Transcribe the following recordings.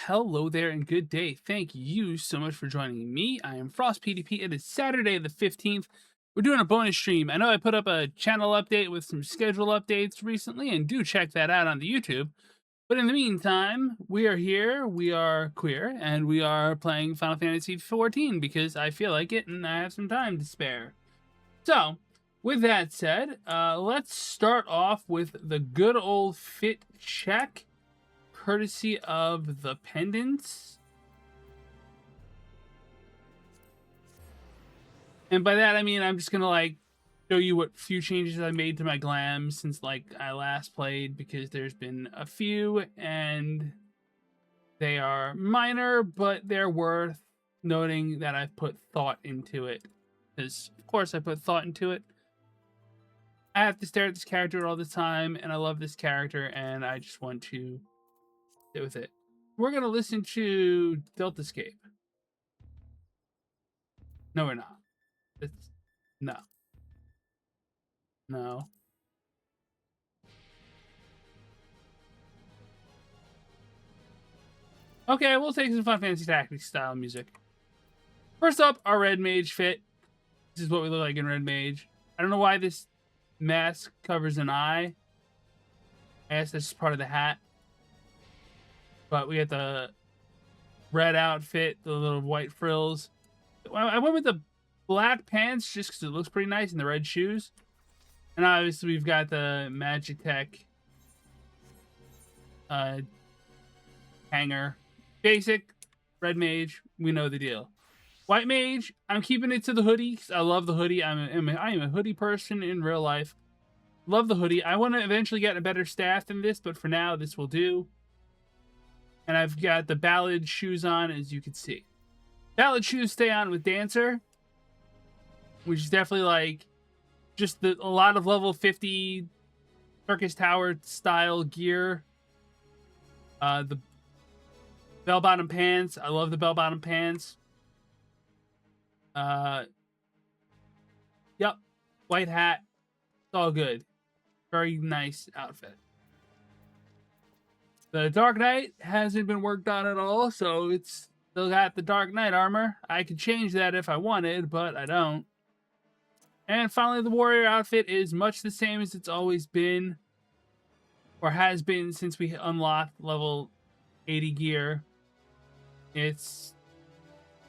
hello there and good day. Thank you so much for joining me. I am FrostPDP. It is Saturday the 15th. We're doing a bonus stream. I know I put up a channel update with some schedule updates recently, and do check that out on the YouTube. But in the meantime, we are here, we are queer, and we are playing Final Fantasy XIV because I feel like it and I have some time to spare. So, with that said, let's start off with the good old fit check, courtesy of the pendants. And by that I mean I'm just gonna show you what few changes I made to my glam since I last played, because there's been a few and they are minor, but they're worth noting that I've put thought into it. Because of course I put thought into it. I have to stare at this character all the time, and I love this character, and I just want to sit with it. We're gonna listen to Deltascape. No, we're not. It's no. No. Okay, we'll take some Final Fantasy Tactics style music. First up, our Red Mage fit. This is what we look like in Red Mage. I don't know why this mask covers an eye. I guess that's just part of the hat. But we got the red outfit, the little white frills. I went with the black pants just because it looks pretty nice, and the red shoes. And obviously we've got the Magitech hanger. Basic, Red Mage, we know the deal. White Mage, I'm keeping it to the hoodie because I love the hoodie. I am a hoodie person in real life. Love the hoodie. I want to eventually get a better staff than this, but for now, this will do. And I've got the Ballad shoes on, as you can see. Ballad shoes stay on with Dancer, which is definitely just a lot of level 50 Circus Tower style gear. The bell-bottom pants. I love the bell-bottom pants. Yep. White hat. It's all good. Very nice outfit. The Dark Knight hasn't been worked on at all, so it's still got the Dark Knight armor. I could change that if I wanted, but I don't. And finally, the Warrior outfit is much the same as it's always been, or has been since we unlocked level 80 gear. It's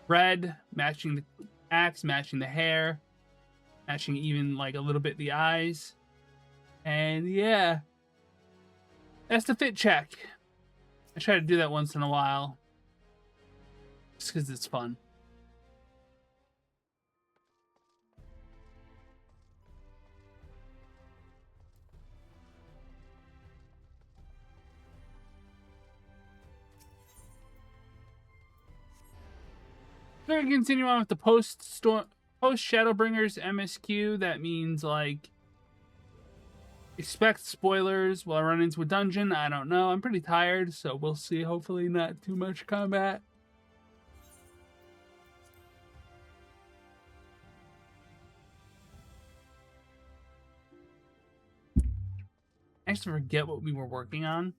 red, matching the axe, matching the hair, matching even a little bit the eyes. And yeah, that's the fit check. I try to do that once in a while, just because it's fun. We're going to continue on with the Post-Shadowbringers MSQ. That means, expect spoilers while I run into a dungeon. I don't know. I'm pretty tired, so we'll see. Hopefully not too much combat. I used to forget what we were working on.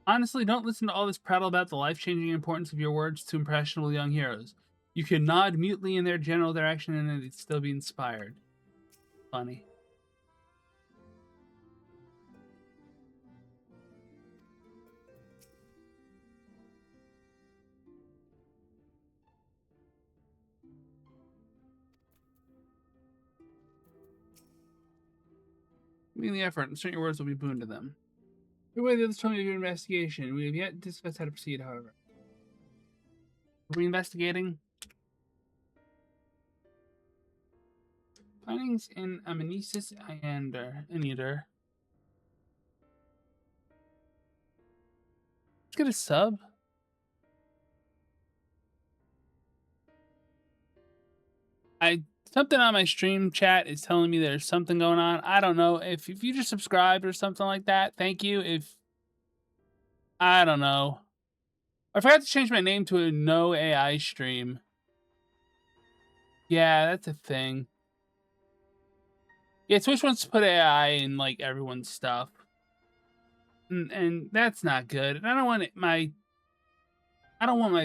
Honestly, don't listen to all this prattle about the life-changing importance of your words to impressionable young heroes. You can nod mutely in their general direction and it'd still be inspired. Funny. Making the effort, and certain your words will be boon to them. Way the others told me to do an investigation. We have yet discussed how to proceed, however. Are we investigating? Findings in Amnesis and Aneder. Let's get a sub. Something on my stream chat is telling me there's something going on. I don't know. If you just subscribed or something like that, thank you. If I don't know. I forgot to change my name to a no AI stream. Yeah, that's a thing. Yeah, Twitch wants to put AI in like everyone's stuff. And that's not good. And I don't want my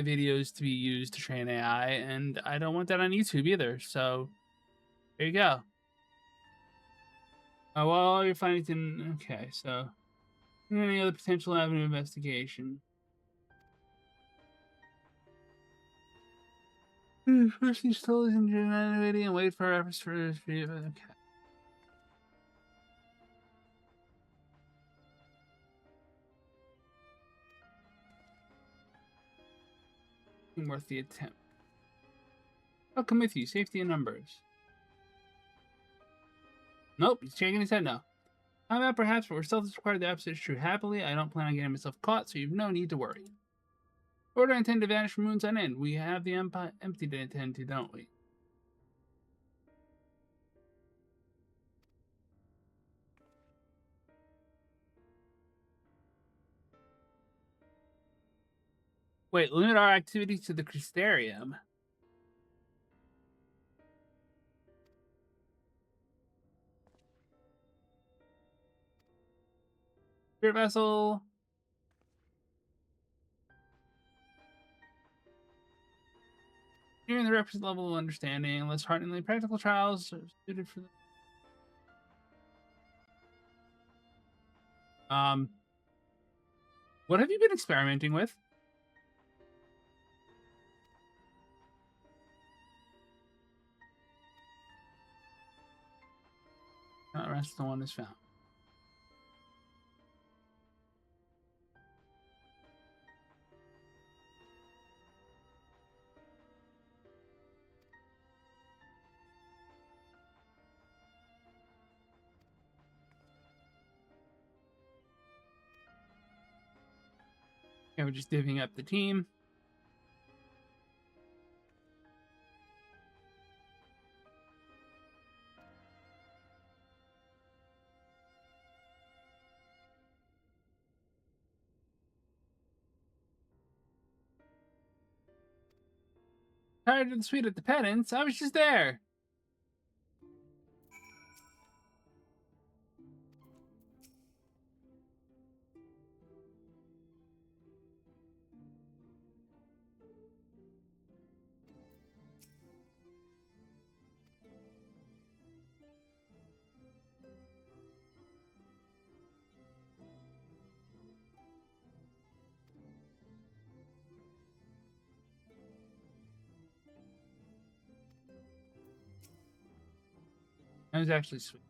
videos to be used to train AI, and I don't want that on YouTube either. So there you go. Oh, well, you're finding okay, so any other potential avenue of investigation? First install this ingenuity and wait for efforts for okay. Worth the attempt. I'll come with you. Safety in numbers. Nope, he's shaking his head no. Combat perhaps, but we're stealth is required. The opposite is true. Happily, I don't plan on getting myself caught, so you've no need to worry. Order intend to vanish from moons on end. We have the empire empty to attend to, don't we? Wait, limit our activity to the Crystarium. Spirit vessel. Nearing the requisite level of understanding, less hearteningly practical trials are suited for the what have you been experimenting with? Not rest the one is found. Okay, we're just divvying up the team. Tired of the suite at the Penance? I was just there. That was actually sweet.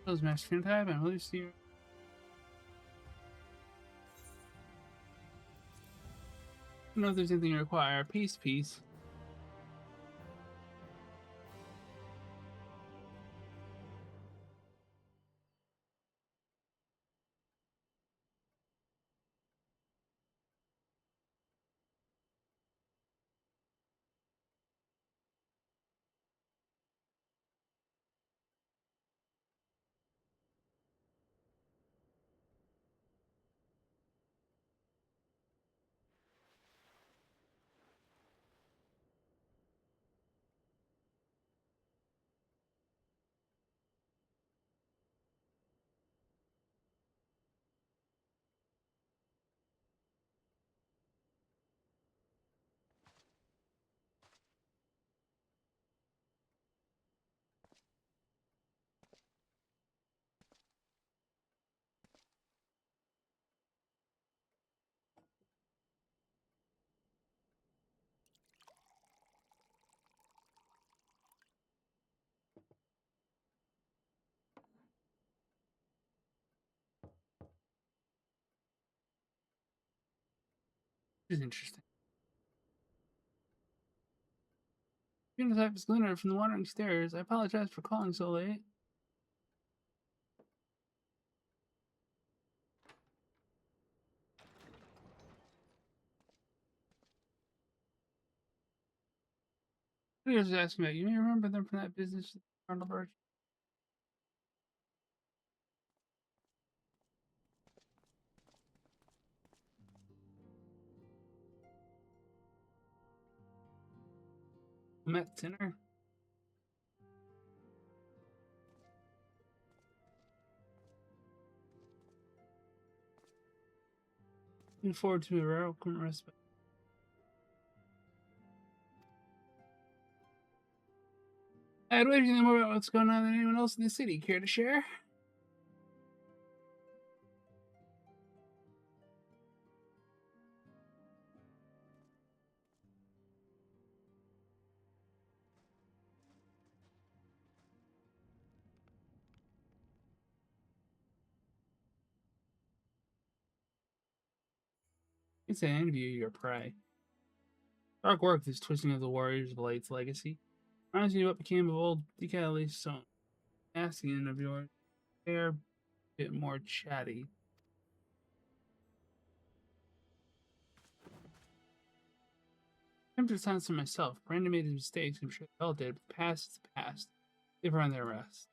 Those master type and really see. I don't know if there's anything you require. Peace. It's interesting. Phenotype is Glinner from the Wandering Stairs. I apologize for calling so late. I was asking about you. May remember them from that business Arnold Arch. I'm at dinner. Looking forward to a welcome respite. I'd wait to know more about what's going on than anyone else in the city. Care to share? It's an envy of your prey. Dark work, this twisting of the Warriors of Light's legacy. Reminds me of what became of old Decali's song. Asking of yours. They're a bit more chatty. I'm just honest to myself. Brandon made his mistakes, I'm sure they all did, but the past is the past. They've earned their rest.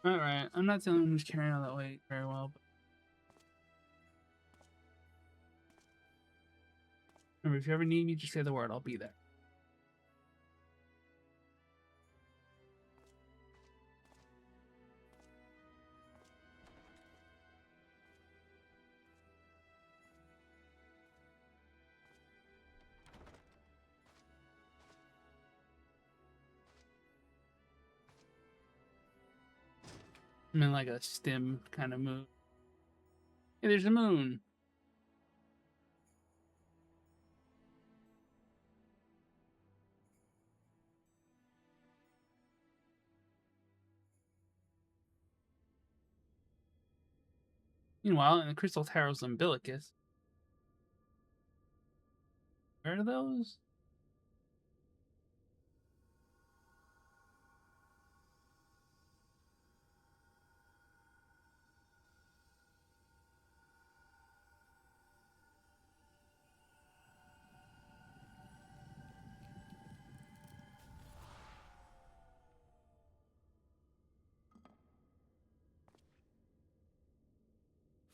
Alright, I'm not the only one who's carrying all that weight very well, but remember, if you ever need me, just say the word, I'll be there. I'm in like a stim kind of mood. Hey, there's the moon. Meanwhile, in the Crystal Tower's umbilicus. Where are those?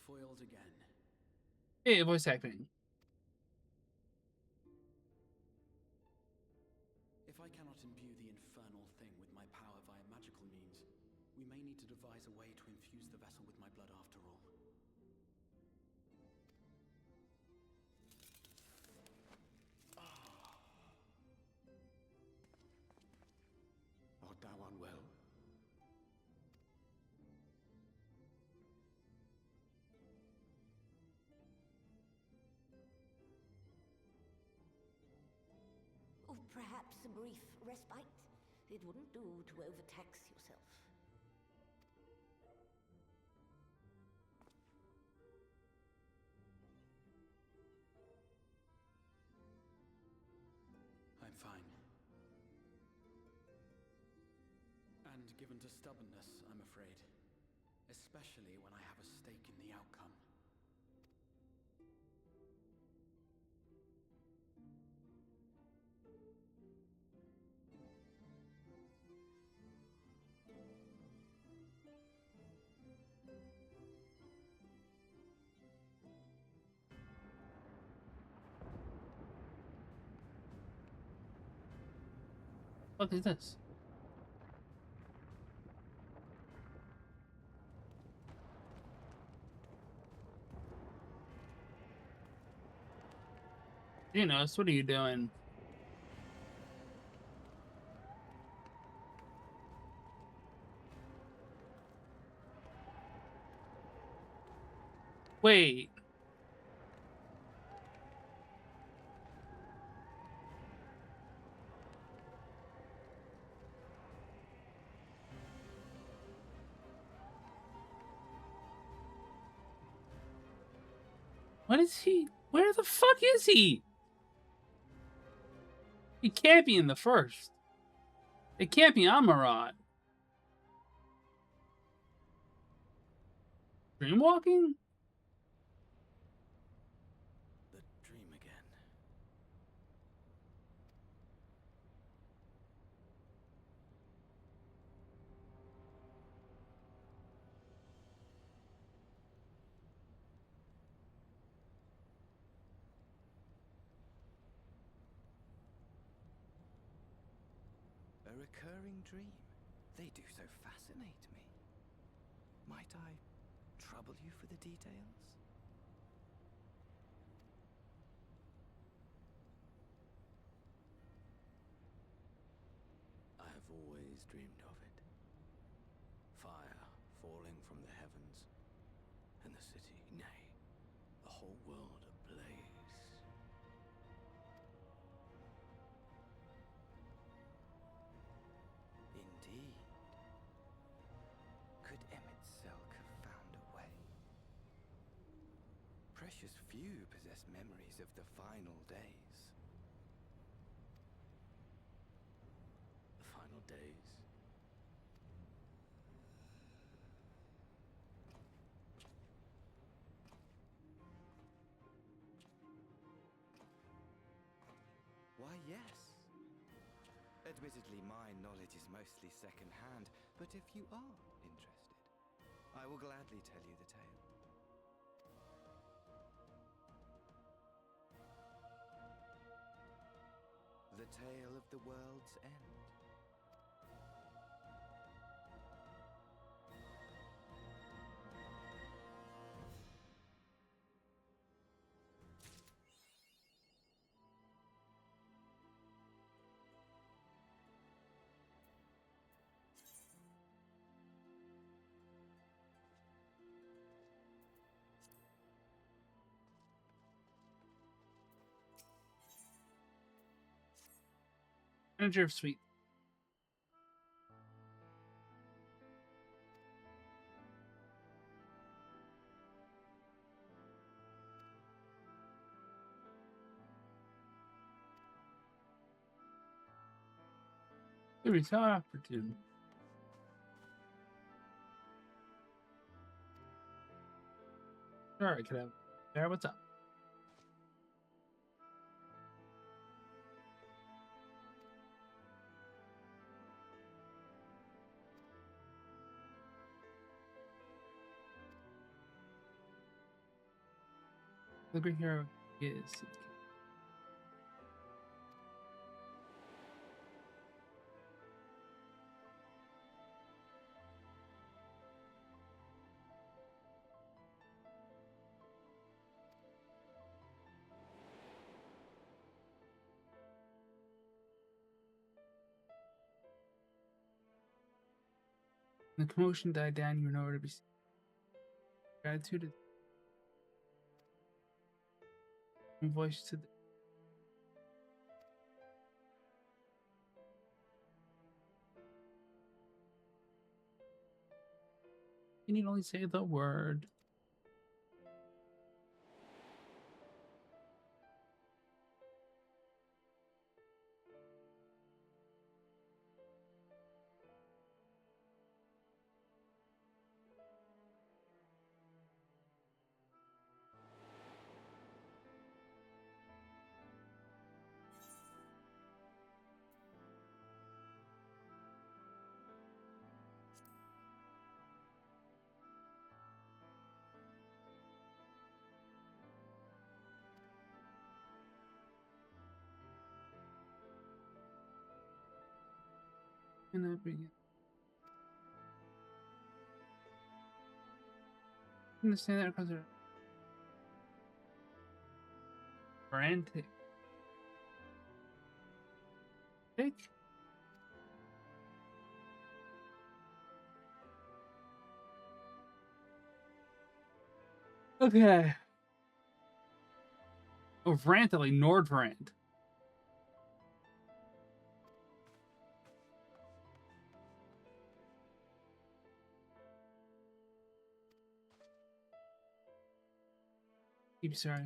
Foiled again. Hey, voice acting. If I cannot imbue the infernal thing with my power via magical means, we may need to devise a way to infuse the vessel with my blood after all. Art thou unwell? Or perhaps a brief respite? It wouldn't do to overtax yourself. I'm fine. And given to stubbornness, I'm afraid. Especially when I have a stake in the outcome. What is this? Dinos, what are you doing? Wait. What is he? Where the fuck is he? He can't be in the first. It can't be Amarat. Dreamwalking? The dream again. A recurring dream. They do so fascinate me. Might I trouble you for the details? I have always dreamed of it. Fire falling from the heavens, and the city, nay, the whole world ablaze. Indeed. Could Emmett Selk have found a way? Precious few possess memories of the final days. The final days. Why, yes. Admittedly, my knowledge is mostly second-hand, but if you are interested, I will gladly tell you the tale. The tale of the world's end. Manager of Suite. There is opportunity. Sorry, could have. There, what's up? The great hero is. The commotion died down. You were nowhere to be seen. Gratitude. Voice to the. You need only say the word. And that begin. Understand that because they're frantic. Okay. Oh, Vrantally, Nordvrant. Keep sorry.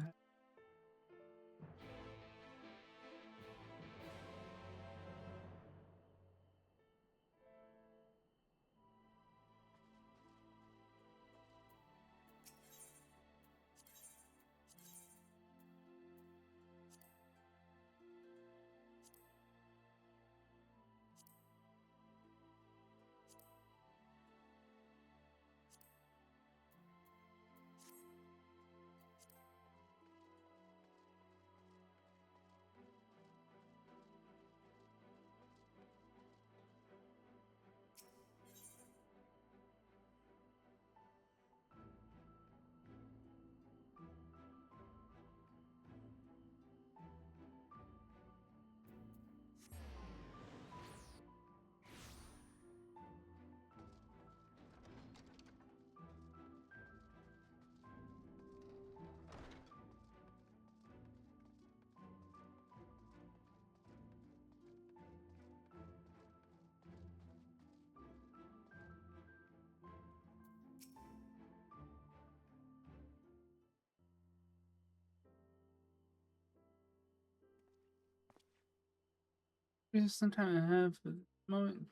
Sometime I have the moment.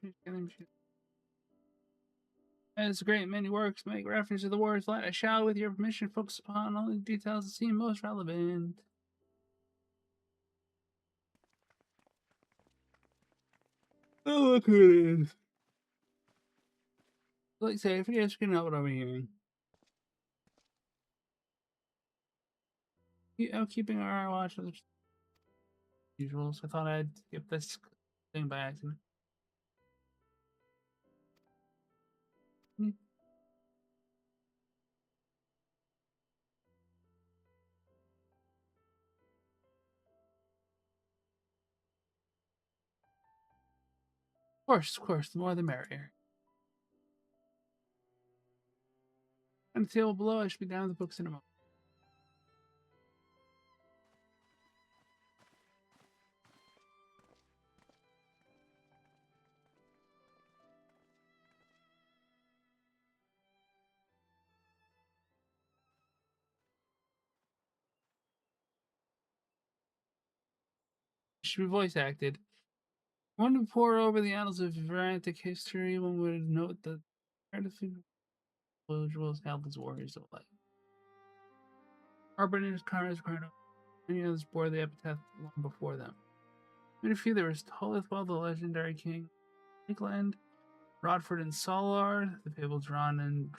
As great many works make reference to the warrior's light, I shall, with your permission, focus upon only details that seem most relevant. Oh, look who it is. Like, say, if you guys can know what I'm hearing. I'm keeping our eye watch as usual, so I thought I'd skip this thing by accident. Of course, the more the merrier. On the table below, I should be down with the books in a moment. It should be voice acted. One to pour over the annals of Varantic history, one would note that individuals held as warriors of light. Harbiners, Kars, Carno, many others bore the epitaph long before them. In a few, there was Tolithwell, the legendary king, Lakeland, Rodford and Solar, the fabled Dron and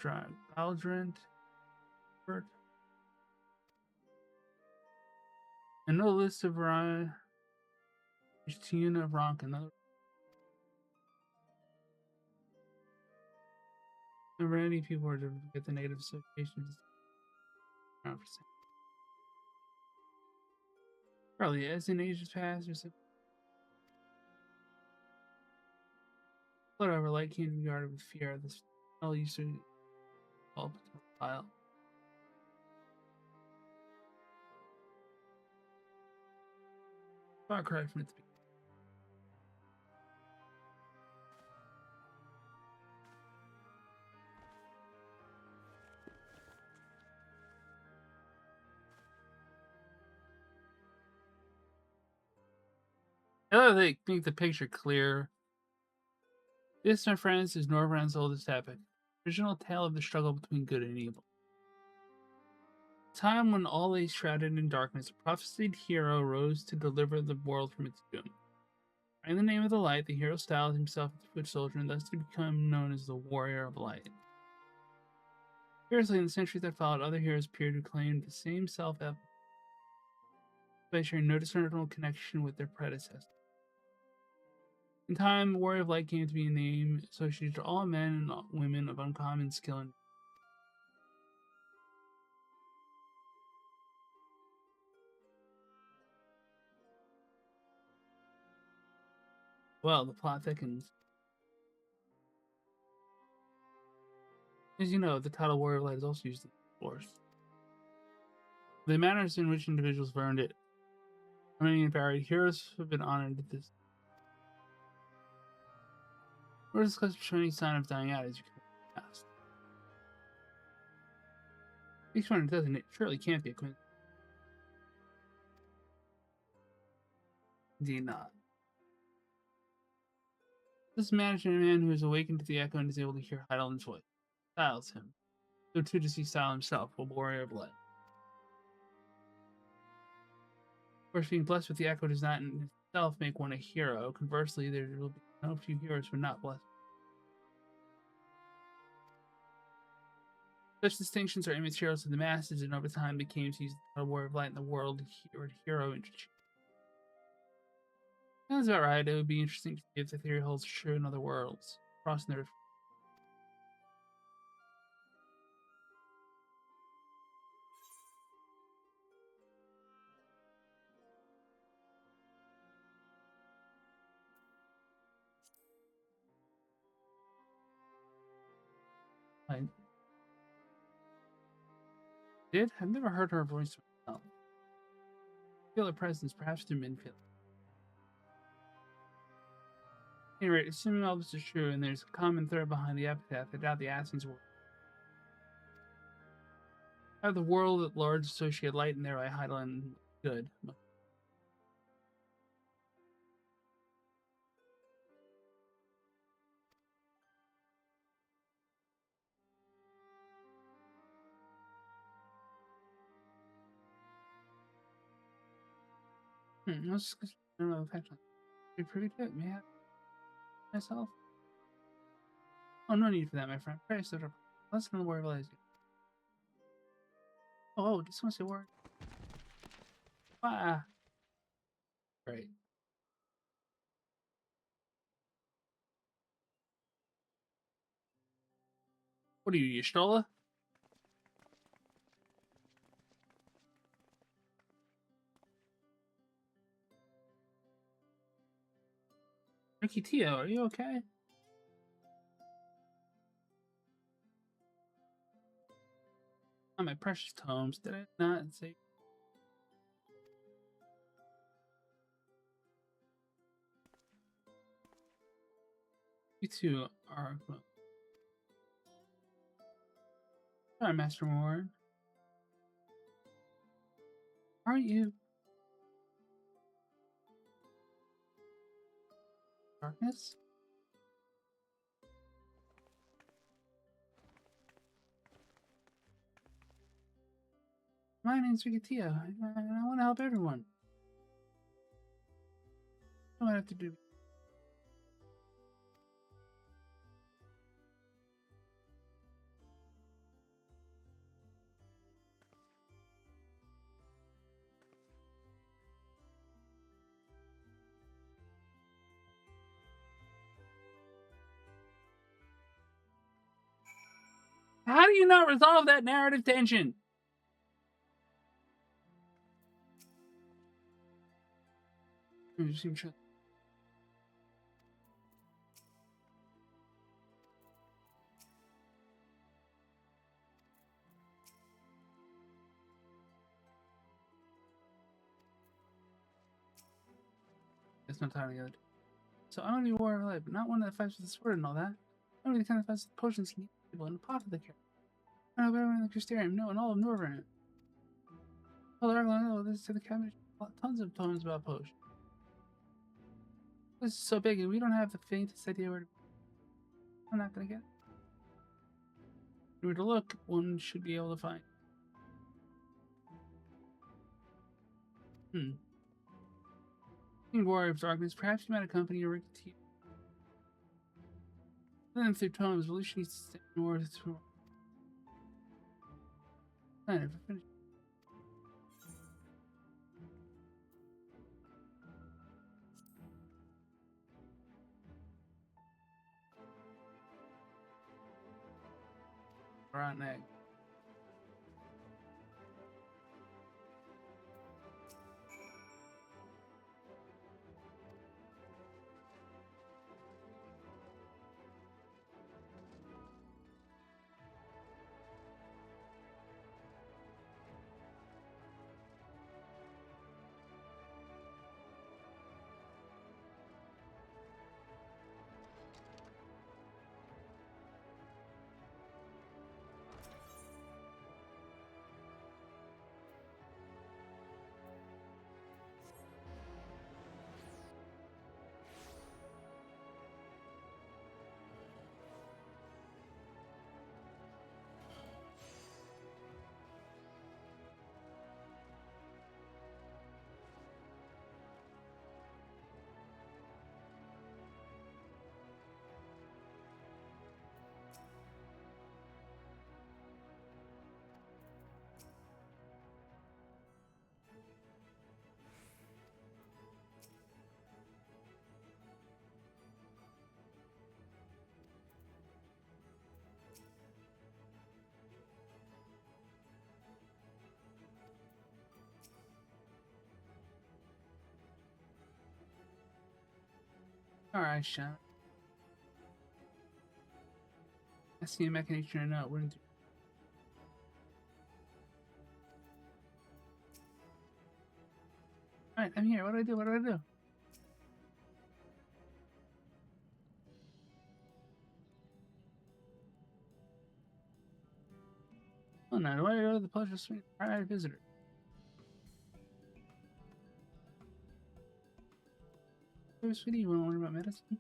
Baldrint, and no list of Tiana of Ronk and other. Remember, any people were to get the native associations. Probably as in ages past or something. Whatever, light can't be guarded with fear. This all used to all file. Far cry from its beginning. I love they make the picture clear. This, my friends, is Norvrand's oldest epic. Original tale of the struggle between good and evil. Time when all lay shrouded in darkness, a prophesied hero rose to deliver the world from its doom. In the name of the light, the hero styled himself as a foot soldier and thus to become known as the Warrior of Light. Curiously, in the centuries that followed, other heroes appeared who claimed the same self-evidence, but sharing no discernible connection with their predecessors. In time, Warrior of Light came to be a name associated to all men and women of uncommon skill and well, the plot thickens. As you know, the title Warrior of Light is also used in the Force. The manners in which individuals have earned it. Many and varied heroes have been honored at this. Or discuss showing any sign of dying out as you come past. Each one doesn't, it surely can't be a coincidence. Indeed not. This imagine a man who is awakened to the echo and is able to hear Heidelman's voice. Styles him. So too does he style himself, a warrior of light. Of course, being blessed with the echo does not in itself make one a hero. Conversely, there will be no few heroes who are not blessed. Such distinctions are immaterial to the masses, and over time they came to use the warrior of light in the world word hero interchange. Sounds about right. It would be interesting to see if the theory holds true in other worlds. Crossing their I did? I've never heard her voice myself. Feel her presence, perhaps through Minfield. At any rate, assuming all this is true and there's a common thread behind the epitaph, I doubt the Aspen's were. Have the world at large associate light and thereby Heidelin good. No, I don't know if actually be privy to it. May I have myself? Oh, no need for that, my friend. Pray so. Let's know where it is. Oh, just want to say word. Ah. Great. What are you, Yashtola? Ricky Tio, are you okay? Oh, my precious tomes. Did I not say? You two are. Well, sorry, Master Warren. Aren't you? Darkness? My name's Rigatio, and I want to help everyone. What do I have to do? How do you not resolve that narrative tension? It's not time together. So I want to be a warrior of light, but not one that fights with a sword and all that. I want to be the kind that fights with potions and people in the pot of the care. I know everyone in the Crystarium, no, and all of Northern. Oh, they're going to know this to the cabinet. Tons of tomes about potions. This is so big, and we don't have the faintest idea where to. I'm not going to get it. If we were to look, one should be able to find. Warrior of Darkness, perhaps you might accompany your Ricky T. Then through tomes, Evolution needs to stay north through. I never finished. Rotten egg. Alright, Sean. I see a mechanician or not, wouldn't you? Alright, I'm here. What do I do? What do I do? Oh no, do I go to the pleasure suite? Alright, visitor. Oh, sweetie, you want to learn about medicine?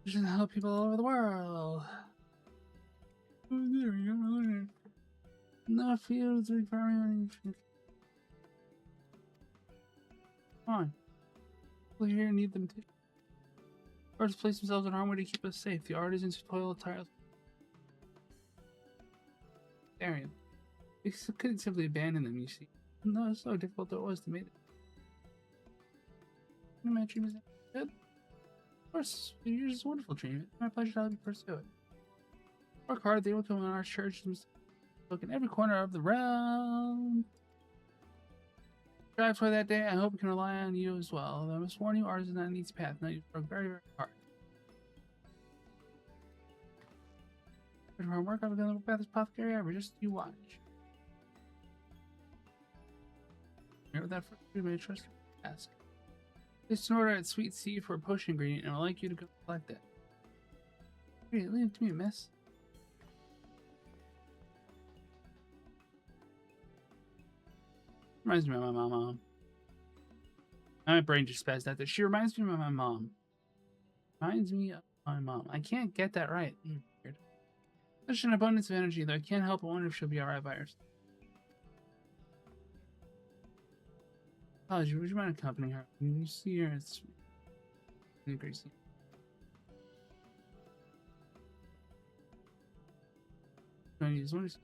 You should help people all over the world. Oh, there you go. No fields requiring. Come on. People here need them too. Birds place themselves in harmony to keep us safe. The artisans who toil tirelessly. Arian. We couldn't simply abandon them, you see. No, it's so difficult it was to make it. My dream is good. Of course, yours is a wonderful dream. It's my pleasure to help you pursue it. Work hard, they will come in our church and look in every corner of the realm. Drive for that day, I hope we can rely on you as well. Although I must warn you, ours is not an easy path. Now you've worked very, very hard. Good hard work, I've been going to look at this apothecary ever. Just you watch. Here with that first, you may trust your task. Just an order at Sweet Sea for a potion ingredient, and I'd like you to go collect it. Great, leave it to me, miss. Reminds me of my mom. My brain just spazzed out there. She reminds me of my mom. Reminds me of my mom. I can't get that right. Weird. Such an abundance of energy, though I can't help but wonder if she'll be alright by herself. Apology, would you mind accompanying her? When you see her, it's Gracie. What is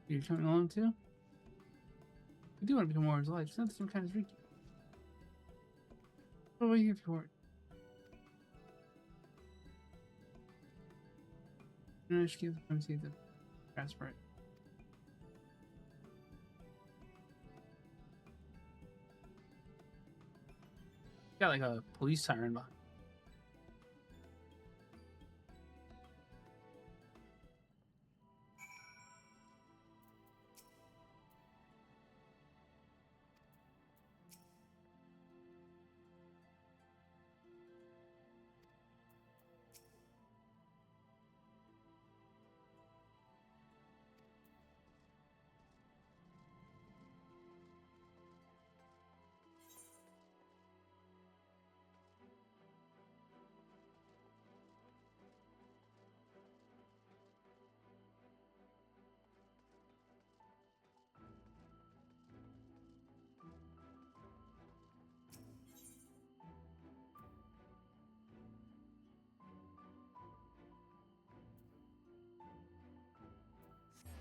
you coming along too? I do want to become more as life. It's not the same kind as Ricky. What are you here for? I should give them see the aspirate. Got like a police siren behind.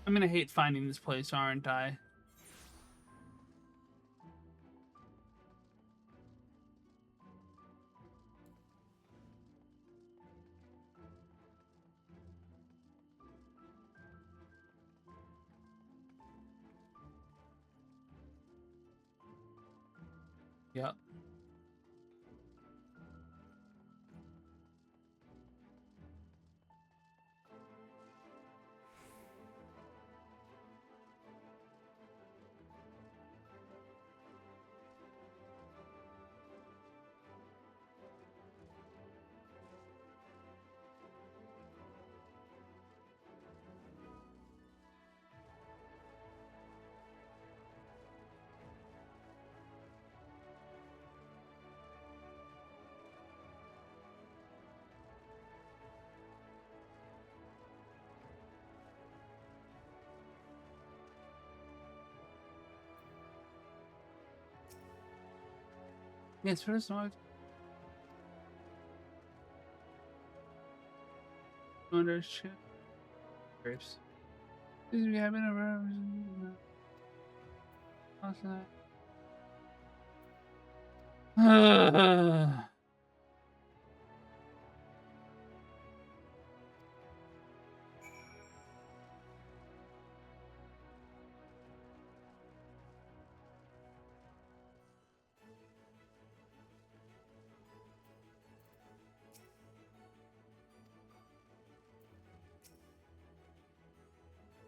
I'm gonna hate finding this place, aren't I? Yep. Yes, first of all, under shit. Grapes. This we have been around.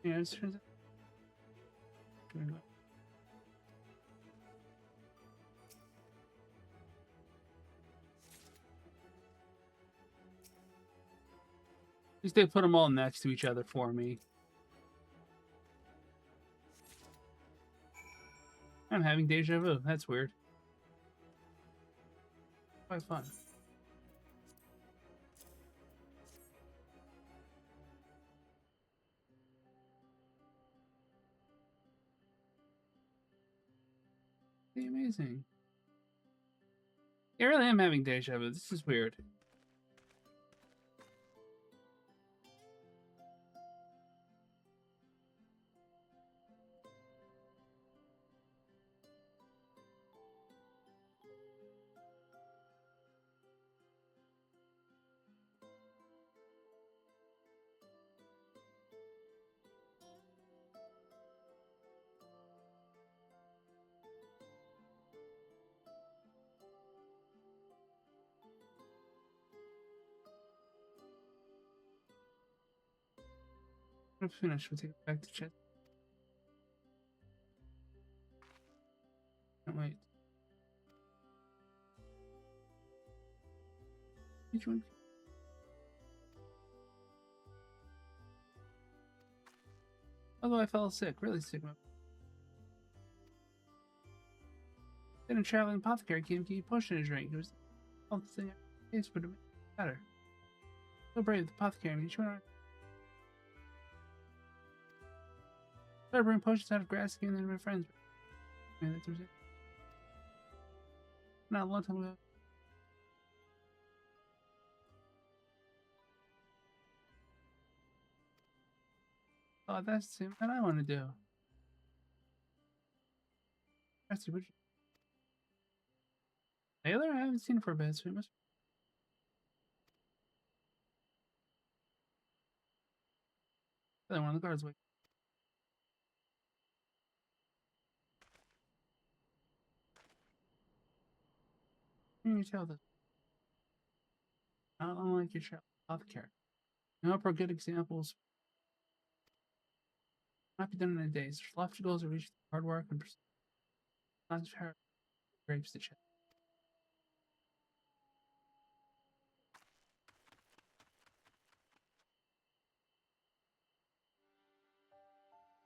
Yeah, it's turns out. At least they put them all next to each other for me. I'm having deja vu. That's weird. Quite fun. Pretty amazing. I really am having deja vu. This is weird. I'm finished. We'll take it back to chat. Can't wait. Which one? Although I fell sick, really sick. Then a traveling apothecary came to keep pushing a drink. It was all the thing I taste, but it made it better. So brave, the apothecary. Each one started bringing potions out of grass again than my friends. Yeah, that was it. Not a long time ago. Oh, that's the same that I want to do. That's what Taylor? I haven't seen her for a bit, so it must be one of the guards wait. Can you tell this? I don't like your shop apothecary. I hope are good examples. Not be done in a day. There's lofty goals to reach hard work and not grapes to check.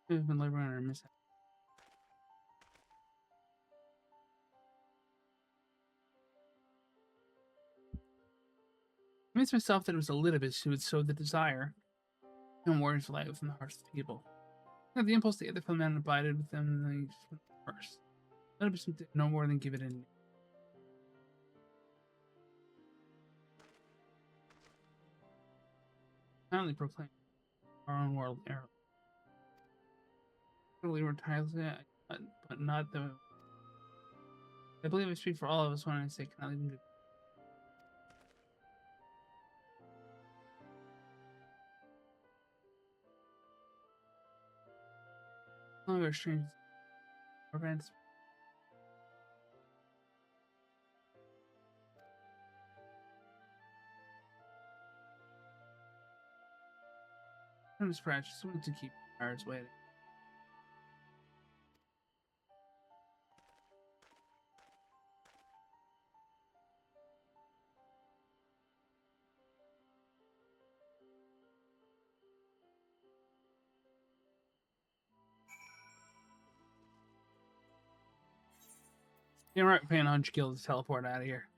We've been laboring on our mishap. I convinced myself that it was Elidibus who would sow the desire and warriors light within the hearts of the people. I had the impulse to get the film and abided with them first. Elidibus did no more than give it in. Finally proclaimed our own world era. Totally were tirelessly, but not the. I believe I speak for all of us when I say cannot even do. No longer strangers. Events. I'm scratch. Just wanted to keep ours waiting. You're right, paying 100 kills to teleport out of here.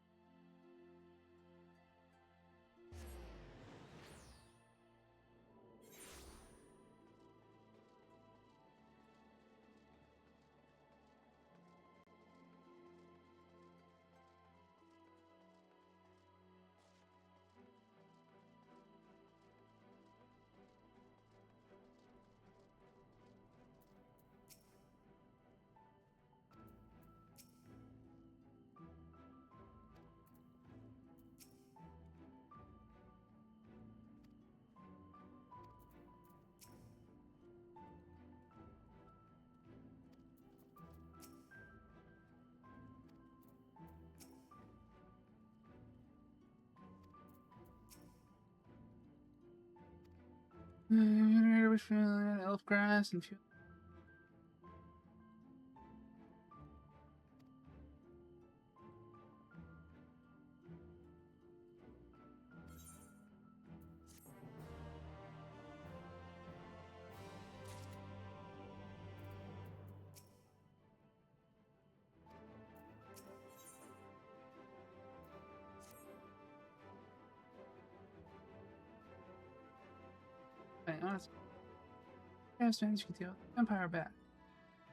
which elf grass and few. Honestly, you can deal with Empire back.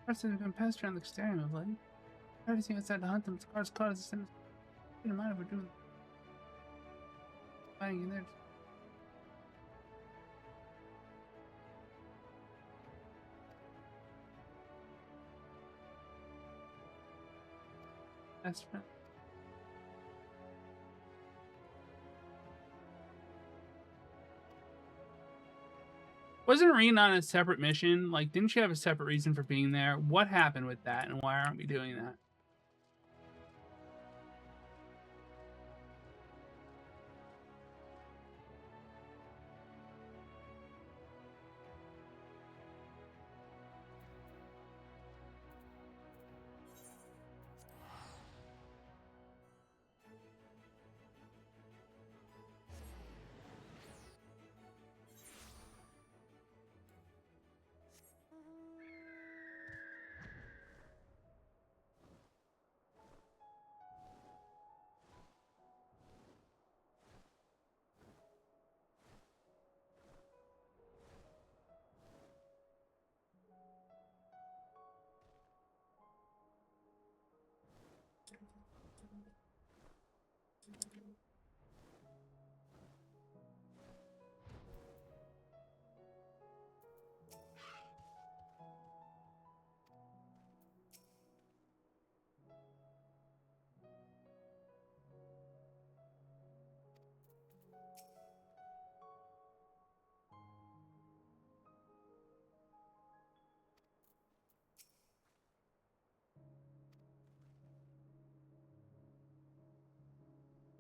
First, have been passed around the stadium of late. Try to see outside to hunt them. The car's caught as a sentence. Keep in mind if we're doing fighting in there. That's right. Wasn't Reen on a separate mission? Like, didn't she have a separate reason for being there? What happened with that, and why aren't we doing that?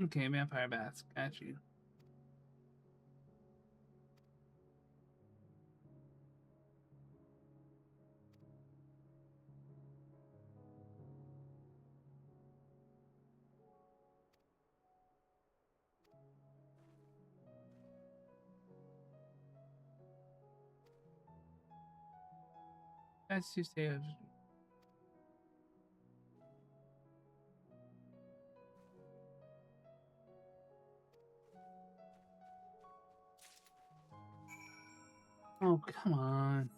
Okay, vampire bats. Got you. That's just a. Oh, come on.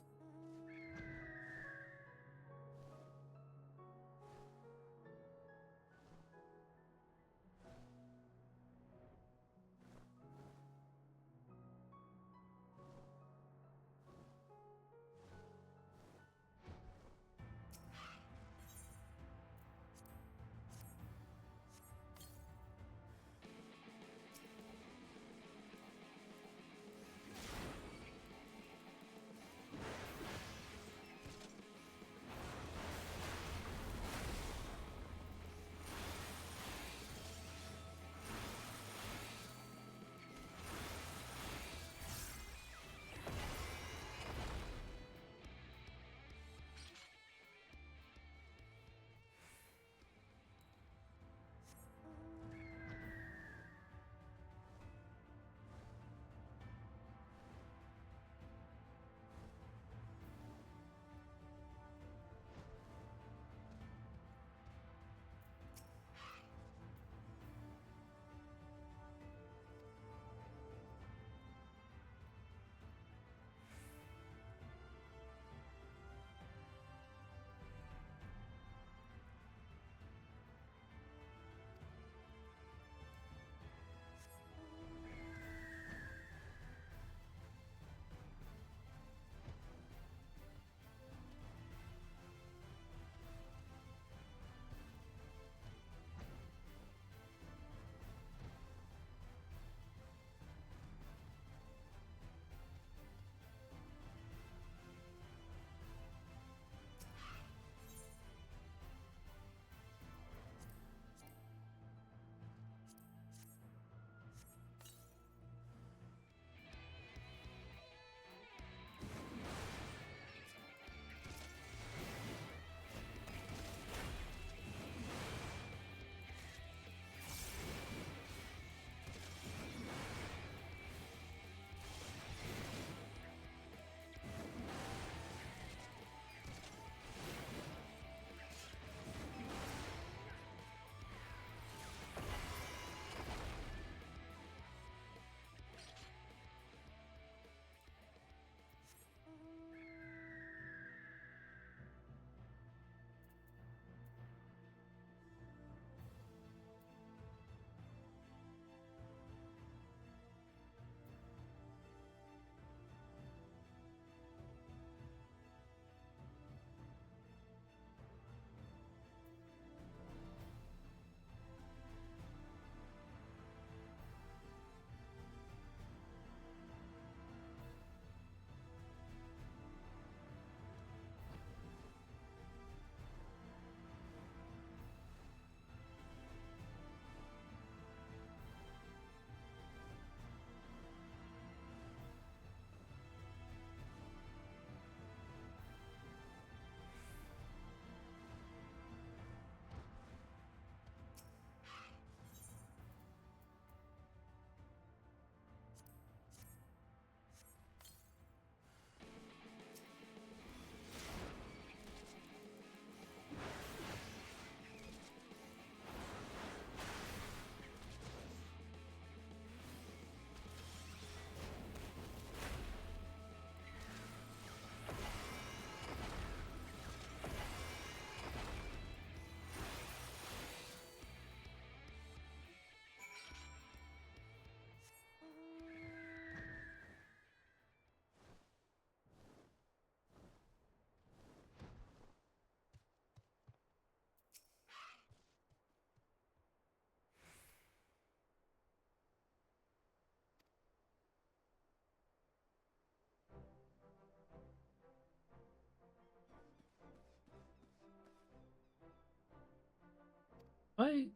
Wait.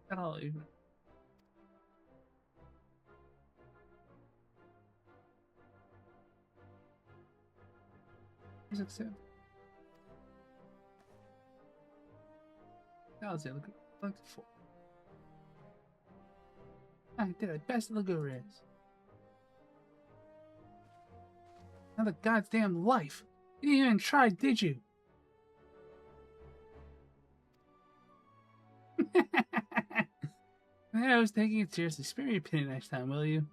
Got all even. Music set. Look for. I did it. Best look over is. Another goddamn life. You didn't even try, did you? I was taking it seriously. Spare your opinion next time, will you?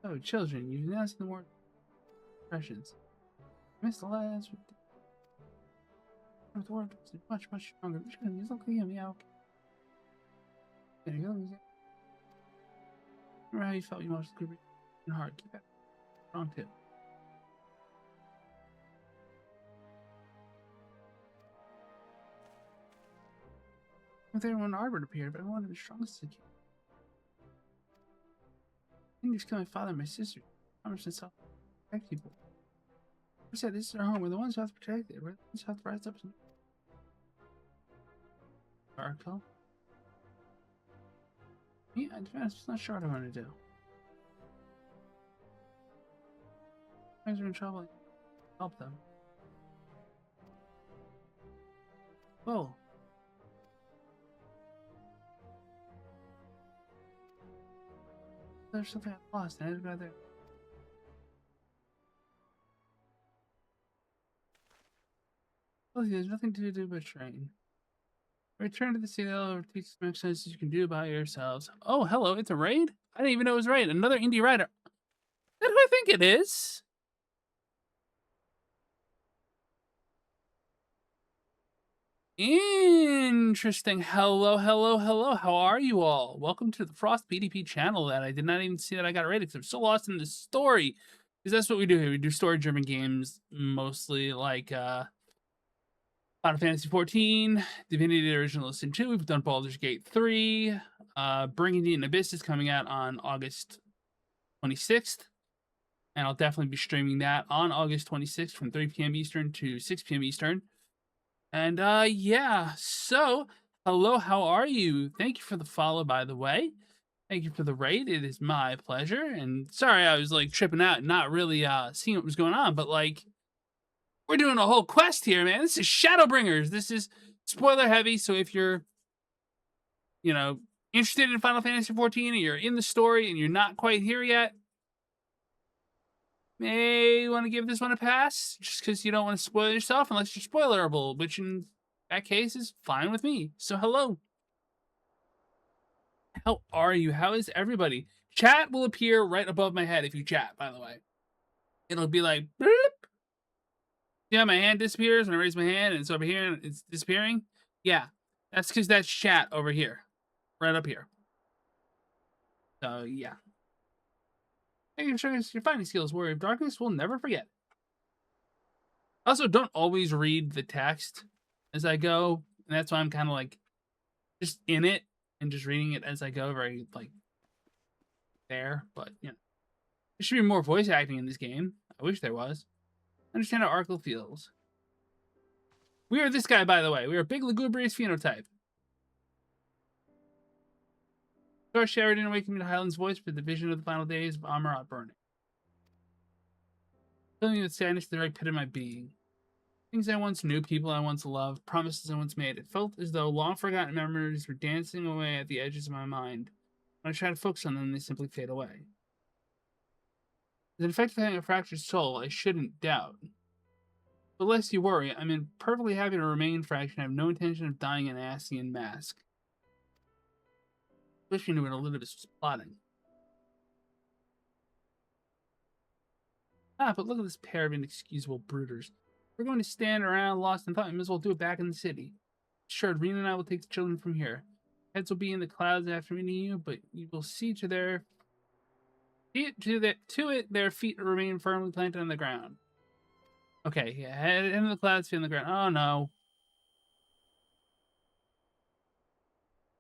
So, children, you've now seen the more impressions. Missed the last. The word is much stronger. He's looking at me out. There you go. Remember how you felt you most good and hard. Keep that strong too. With everyone, Arbor appeared, but I wanted to be strongest as a kid. I think he's killed my father and my sister. Promised himself to protect people. I said, this is our home. We're the ones who have to protect it. We're the ones who have to rise up. Archon? Yeah, I'm just not sure what I want to do. Guys are in trouble. Help them. Whoa. There's something I lost. I had to go there. Well, there's nothing to do but train. Return to the city. Teach some exercises you can do by yourselves. Oh, hello. It's a raid? I didn't even know it was a raid. Another indie writer. Is that who I think it is? Interesting. Hello. How are you all? Welcome to the FrostPDP channel that I did not even see that I got rated because I'm so lost in the story. Because that's what we do here. We do story-driven games, mostly like Final Fantasy XIV, Divinity: The Original Sin 2. We've done Baldur's Gate 3. Bringing the Abyss is coming out on August 26th. And I'll definitely be streaming that on August 26th from 3 p.m. Eastern to 6 p.m. Eastern. And yeah, so hello, how are you? Thank you for the follow, by the way. Thank you for the raid. It is my pleasure. And sorry, I was like tripping out and not really seeing what was going on, but like we're doing a whole quest here, man. This is Shadowbringers. This is spoiler heavy, so if you're, you know, interested in Final Fantasy XIV and you're in the story and you're not quite here yet, may want to give this one a pass just because you don't want to spoil yourself unless you're spoilerable, which in that case is fine with me. So hello. How are you? How is everybody? Chat will appear right above my head if you chat, by the way. It'll be like, bloop. Yeah, my hand disappears when I raise my hand and it's over here and it's disappearing. Yeah, that's because that's chat over here. Right up here. So, yeah. Hey, your fighting skills, Warrior of Darkness, will never forget. Also, don't always read the text as I go. And that's why I'm kind of like just in it and just reading it as I go, very like there. But, you know, there should be more voice acting in this game. I wish there was. Understand how Arkle feels. We are this guy, by the way. We are big lugubrious phenotype. Star Shower didn't awaken me to Highland's voice, but the vision of the final days of Amarant burning. Filling me with sadness to the very pit of my being. Things I once knew, people I once loved, promises I once made. It felt as though long forgotten memories were dancing away at the edges of my mind. When I try to focus on them, they simply fade away. The effect of having a fractured soul, I shouldn't doubt. But lest you worry, I'm perfectly happy to remain fractured and have no intention of dying in an Ascian mask. Wish you knew what Elizabeth was plotting. Ah, but look at this pair of inexcusable brooders. We're going to stand around lost in thought. We might as well do it back in the city. Sure, Rena and I will take the children from here. Heads will be in the clouds after meeting you, but you will see to their their feet remain firmly planted on the ground. Okay, yeah, head into the clouds, feet on the ground. Oh no.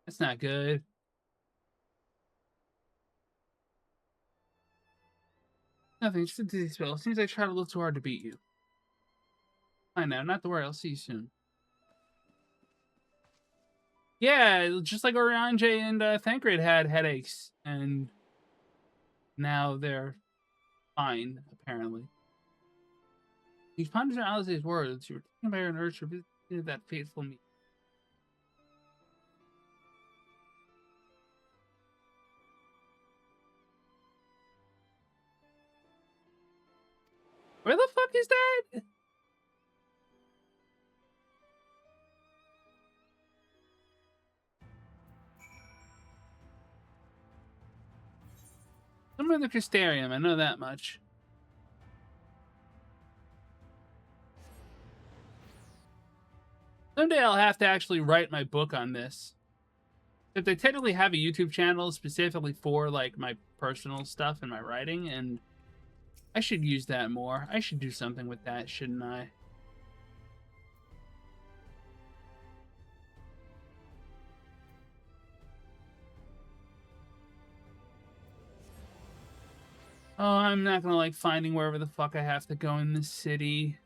That's not good. Nothing, just a dizzy spell. Seems I tried a little too hard to beat you. I know, not to worry, I'll see you soon. Yeah, just like Orange and Thancred had headaches, and now they're fine, apparently. You pondered on Alice's words. You were thinking about an urge to visit that fateful meeting. Where the fuck is that? Somewhere in the Crystarium, I know that much. Someday I'll have to actually write my book on this. If they technically have a YouTube channel specifically for like my personal stuff and my writing, and I should use that more. I should do something with that, shouldn't I? Oh, I'm not gonna like finding wherever the fuck I have to go in this city.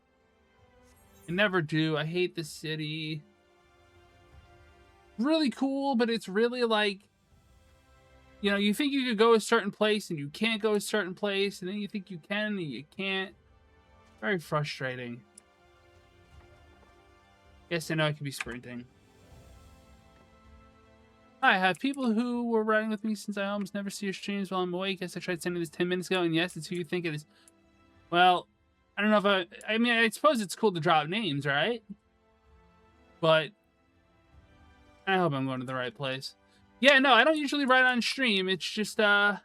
I never do. I hate the city. Really cool, but it's really like, you know, you think you could go a certain place and you can't go a certain place, and then you think you can and you can't. Very frustrating. Yes, I know I could be sprinting. I have people who were riding with me since I almost never see your streams while I'm awake. Yes, I tried sending this 10 minutes ago, and yes, it's who you think it is. Well, I don't know if I mean, I suppose it's cool to drop names, right? But I hope I'm going to the right place. Yeah, no, I don't usually write on stream. It's just, I'm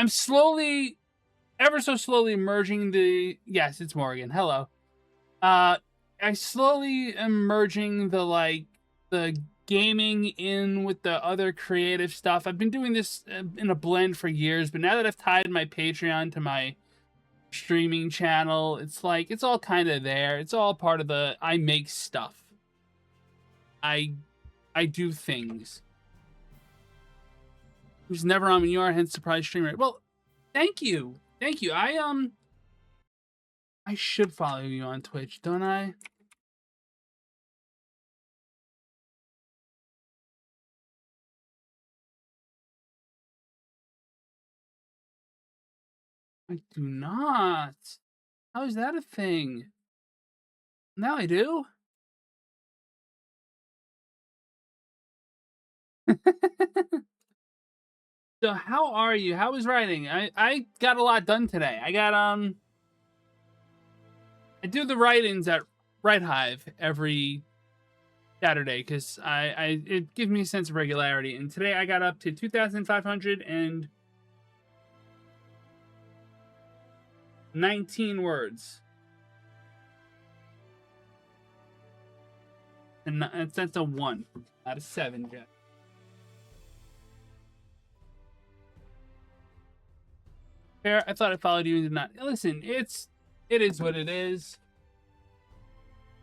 slowly, ever so slowly merging the, yes, it's Morgan. Hello. I slowly am merging the, like, the gaming in with the other creative stuff. I've been doing this in a blend for years, but now that I've tied my Patreon to my streaming channel, it's like, it's all kind of there. It's all part of the, I make stuff. I do things. Who's never on when you are, hence surprise streamer. Well, thank you. Thank you. I should follow you on Twitch, don't I? I do not. How is that a thing? Now I do. So how are you? How was writing? I got a lot done today. I got I do the write-ins at Red Hive every Saturday because it gives me a sense of regularity. And today I got up to 2,519 words. And that's a 1 out of 7, Jeff. Fair, I thought I followed you and did not. Listen, it is what it is.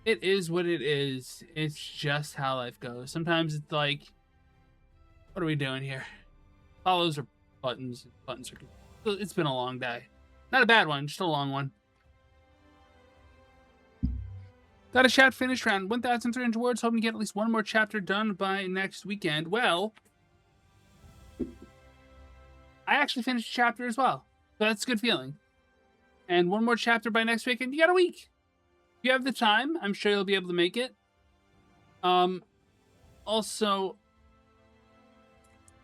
It is what it is. It's just how life goes. Sometimes it's like, what are we doing here? Follows or buttons? Buttons are good. It's been a long day. Not a bad one, just a long one. Got a chat finished around 1,300 words. Hoping to get at least one more chapter done by next weekend. Well, I actually finished a chapter as well. So that's a good feeling. And one more chapter by next weekend. You got a week. If you have the time, I'm sure you'll be able to make it. Also,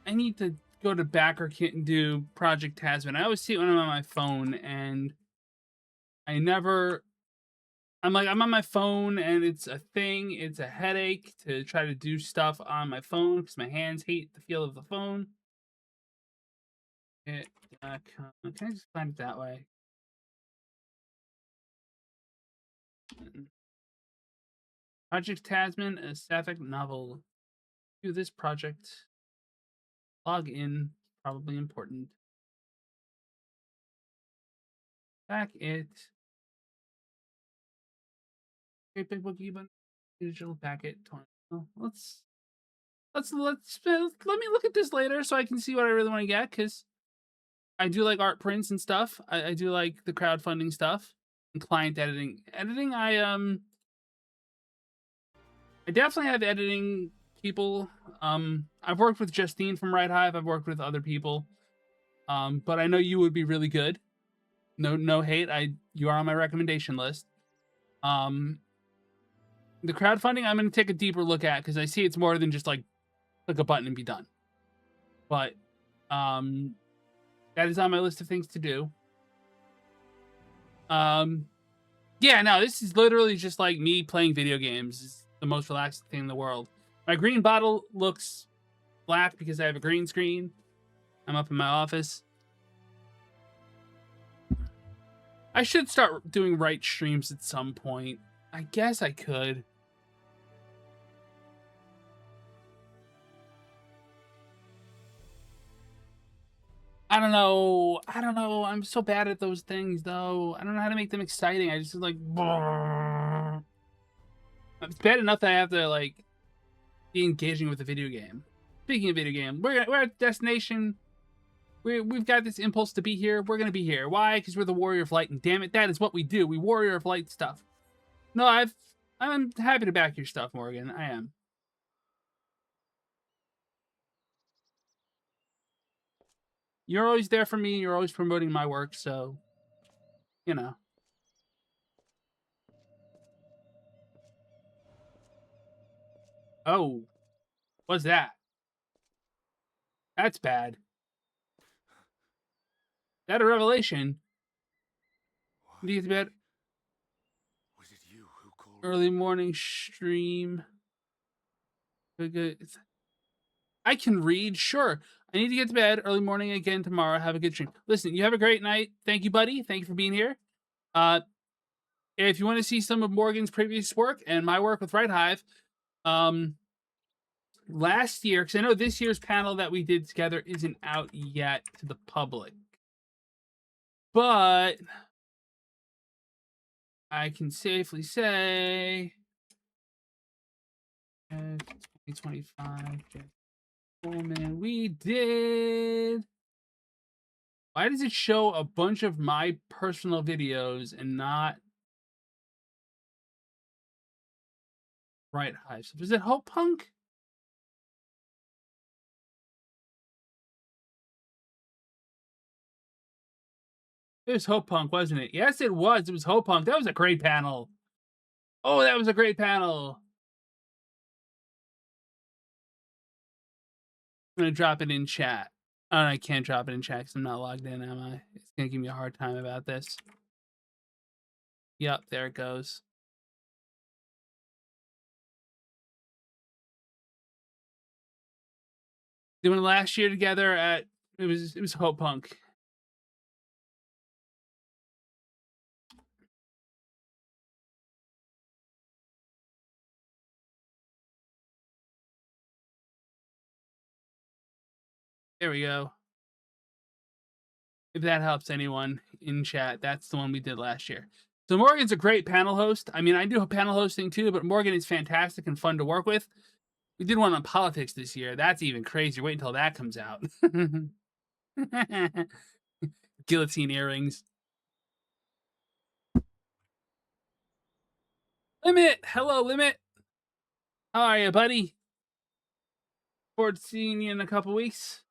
I need to go to Backer Kit and do Project Tasman. I always see it when I'm on my phone, and I never... I'm on my phone, and it's a thing. It's a headache to try to do stuff on my phone because my hands hate the feel of the phone. Can I just find it that way? Project Tasman, a sapphic novel. Do this project. Log in, probably important. Back it. Great big book even. Digital packet. Well, let me look at this later so I can see what I really want to get, because I do like art prints and stuff. I do like the crowdfunding stuff and client editing. Editing, I definitely have editing people. I've worked with Justine from Right Hive. I've worked with other people. But I know you would be really good. No hate. You are on my recommendation list. The crowdfunding I'm going to take a deeper look at because I see it's more than just like click a button and be done. But that is on my list of things to do. Yeah, no, this is literally just like me playing video games. It's the most relaxing thing in the world. My green bottle looks black because I have a green screen. I'm up in my office. I should start doing right streams at some point. I guess I could. I don't know. I'm so bad at those things, though. I don't know how to make them exciting. I just like... It's bad enough that I have to, like, be engaging with the video game. Speaking of video game, we're at destination. We've got this impulse to be here. We're going to be here. Why? Because we're the Warrior of Light, and damn it, that is what we do. We Warrior of Light stuff. No, I'm happy to back your stuff, Morgan. I am. You're always there for me. You're always promoting my work, so, you know. Oh, what's that? That's bad. Is that a revelation? Do you get to bed? Was it you who called Early morning stream. Good. I can read, sure. I need to get to bed. Early morning again tomorrow. Have a good stream. Listen, you have a great night. Thank you, buddy. Thank you for being here. If you want to see some of Morgan's previous work and my work with Right Hive, last year, because I know this year's panel that we did together isn't out yet to the public, but I can safely say 2025. Oh man, we did. Why does it show a bunch of my personal videos and not Right Hive? So is it Hope Punk? It was Hope Punk, wasn't it? Yes, it was. It was Hope Punk. That was a great panel. Oh, that was a great panel. I'm going to drop it in chat. Oh, I can't drop it in chat because I'm not logged in, am I? It's going to give me a hard time about this. Yep, there it goes. Doing last year together at it was Hope Punk. There we go. If that helps anyone in chat, that's the one we did last year. So Morgan's a great panel host. I mean, I do panel hosting too, but Morgan is fantastic and fun to work with. We did one on politics this year. That's even crazier. Wait until that comes out. Guillotine earrings. Limit! Hello, Limit. How are you, buddy? Forward to seeing you in a couple weeks.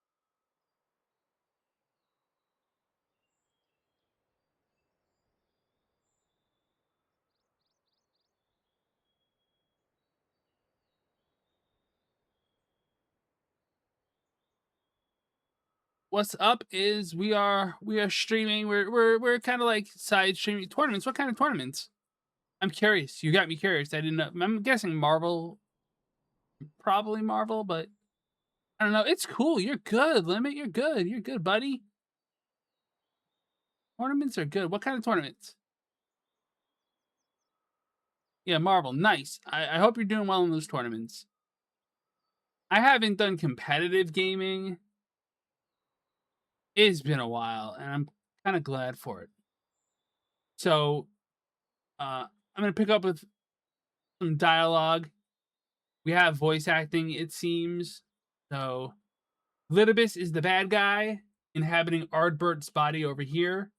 What's up is we are streaming. We're kind of like side streaming tournaments. What kind of tournaments? I'm curious. You got me curious. I didn't know. I'm guessing Marvel. Probably Marvel, but I don't know. It's cool. You're good, Limit. You're good. You're good, buddy. Tournaments are good. What kind of tournaments? Yeah, Marvel. Nice. I hope you're doing well in those tournaments. I haven't done competitive gaming. It's been a while, and I'm kind of glad for it. So, I'm going to pick up with some dialogue. We have voice acting, it seems. So, Litibus is the bad guy inhabiting Ardbert's body over here.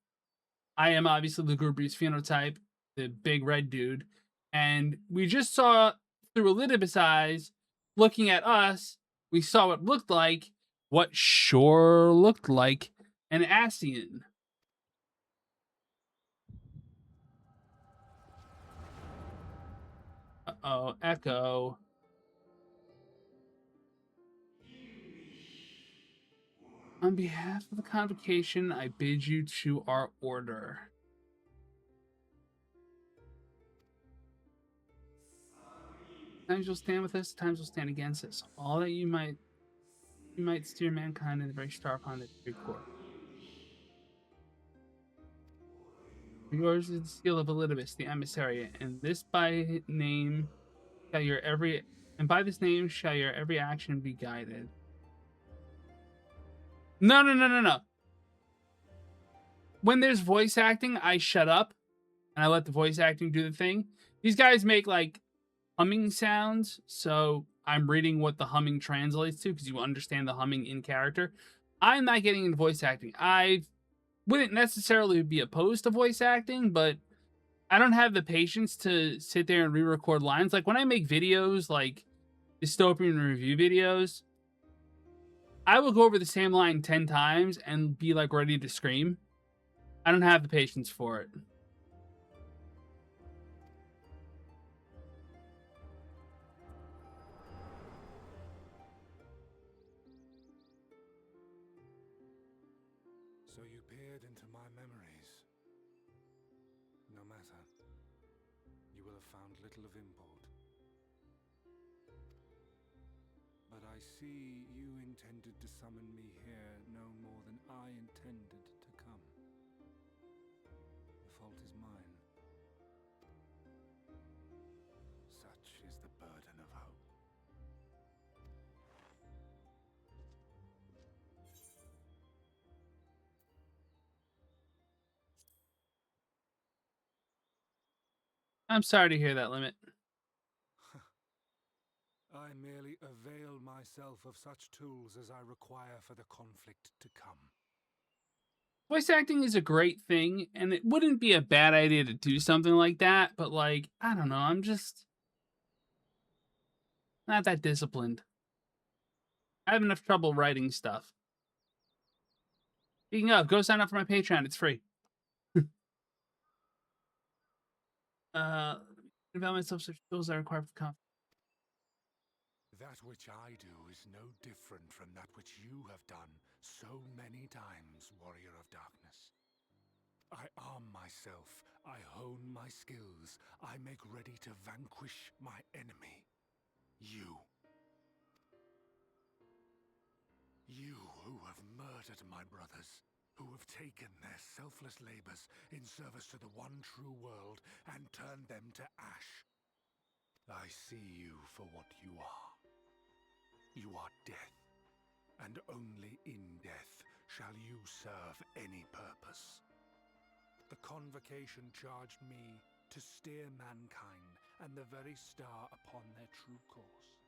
I am obviously Lugubrious phenotype, the big red dude. And we just saw through Elidibus' eyes, looking at us, we saw what sure looked like an Ascian. Uh-oh, Echo. On behalf of the convocation, I bid you to our order. Times you'll stand with us, times you'll stand against us. All that you might steer mankind in the very star upon the very core. Yours is the seal of Elidibus, the emissary, and this by name shall your every by this name shall your every action be guided. No. When there's voice acting, I shut up and I let the voice acting do the thing. These guys make like humming sounds, so I'm reading what the humming translates to because you understand the humming in character. I'm not getting into voice acting. I wouldn't necessarily be opposed to voice acting, but I don't have the patience to sit there and re-record lines. Like when I make videos like dystopian review videos, I will go over the same line 10 times and be like ready to scream. I don't have the patience for it. So you peered into my memories. No matter. You will have found little of import. But I see you intended to summon me here no more than I intended to come. The fault is mine. Such is the burden of hope. I'm sorry to hear that, Limit. I merely avail myself of such tools as I require for the conflict to come. Voice acting is a great thing, and it wouldn't be a bad idea to do something like that, but like, I don't know, I'm just not that disciplined. I have enough trouble writing stuff. Speaking of, go sign up for my Patreon, it's free. Develop myself such tools I require for conflict. That which I do is no different from that which you have done so many times, Warrior of Darkness. I arm myself, I hone my skills, I make ready to vanquish my enemy. You. You who have murdered my brothers, who have taken their selfless labors in service to the one true world and turned them to ash. I see you for what you are. You are death, and only in death shall you serve any purpose. The convocation charged me to steer mankind and the very star upon their true course.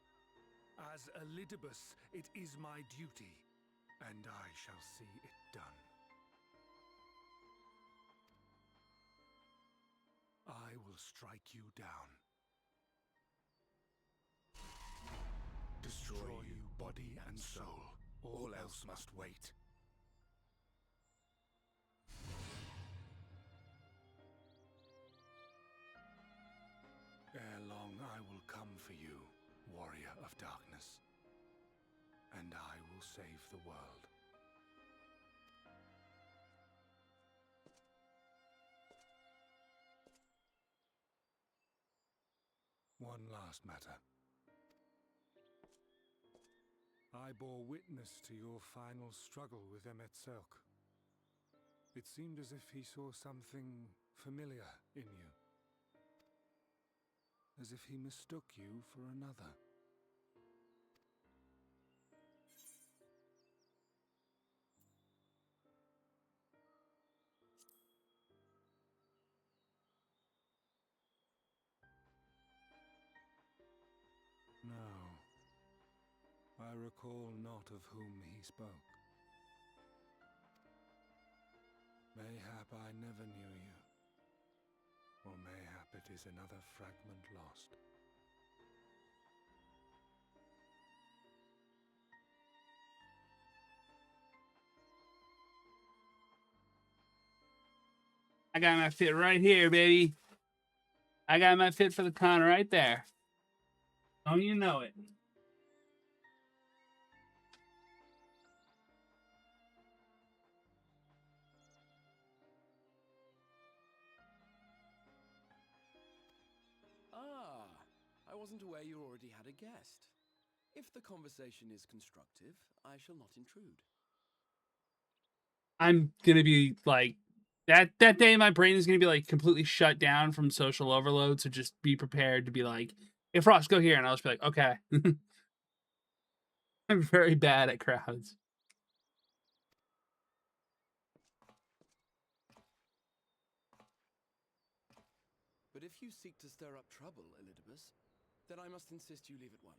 As Elidibus, it is my duty, and I shall see it done. I will strike you down. Destroy you body and soul. All else must wait. Ere long I will come for you, Warrior of Darkness, and I will save the world. One last matter. I bore witness to your final struggle with MSQ. It seemed as if he saw something familiar in you. As if he mistook you for another. No. I recall not of whom he spoke. Mayhap I never knew you. Or mayhap it is another fragment lost. I got my fit right here, baby. I got my fit for the con right there. Don't you know it? Ah, I wasn't aware you already had a guest. If the conversation is constructive, I shall not intrude. I'm gonna be like that day my brain is gonna be like completely shut down from social overload, so just be prepared to be like, hey Frost, go here, and I'll just be like, okay. I'm very bad at crowds. But if you seek to stir up trouble, Elidibus, then I must insist you leave at once.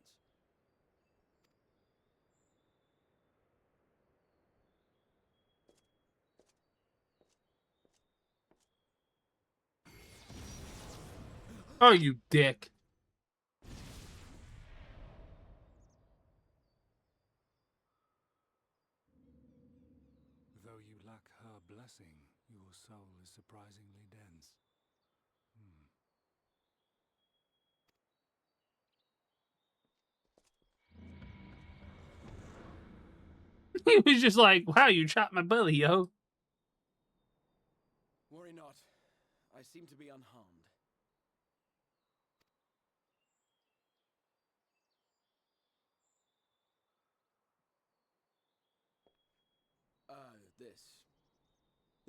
Oh, you dick. Though you lack her blessing, your soul is surprisingly dense. He was just like, wow, you chopped my belly, yo. Worry not. I seem to be unharmed.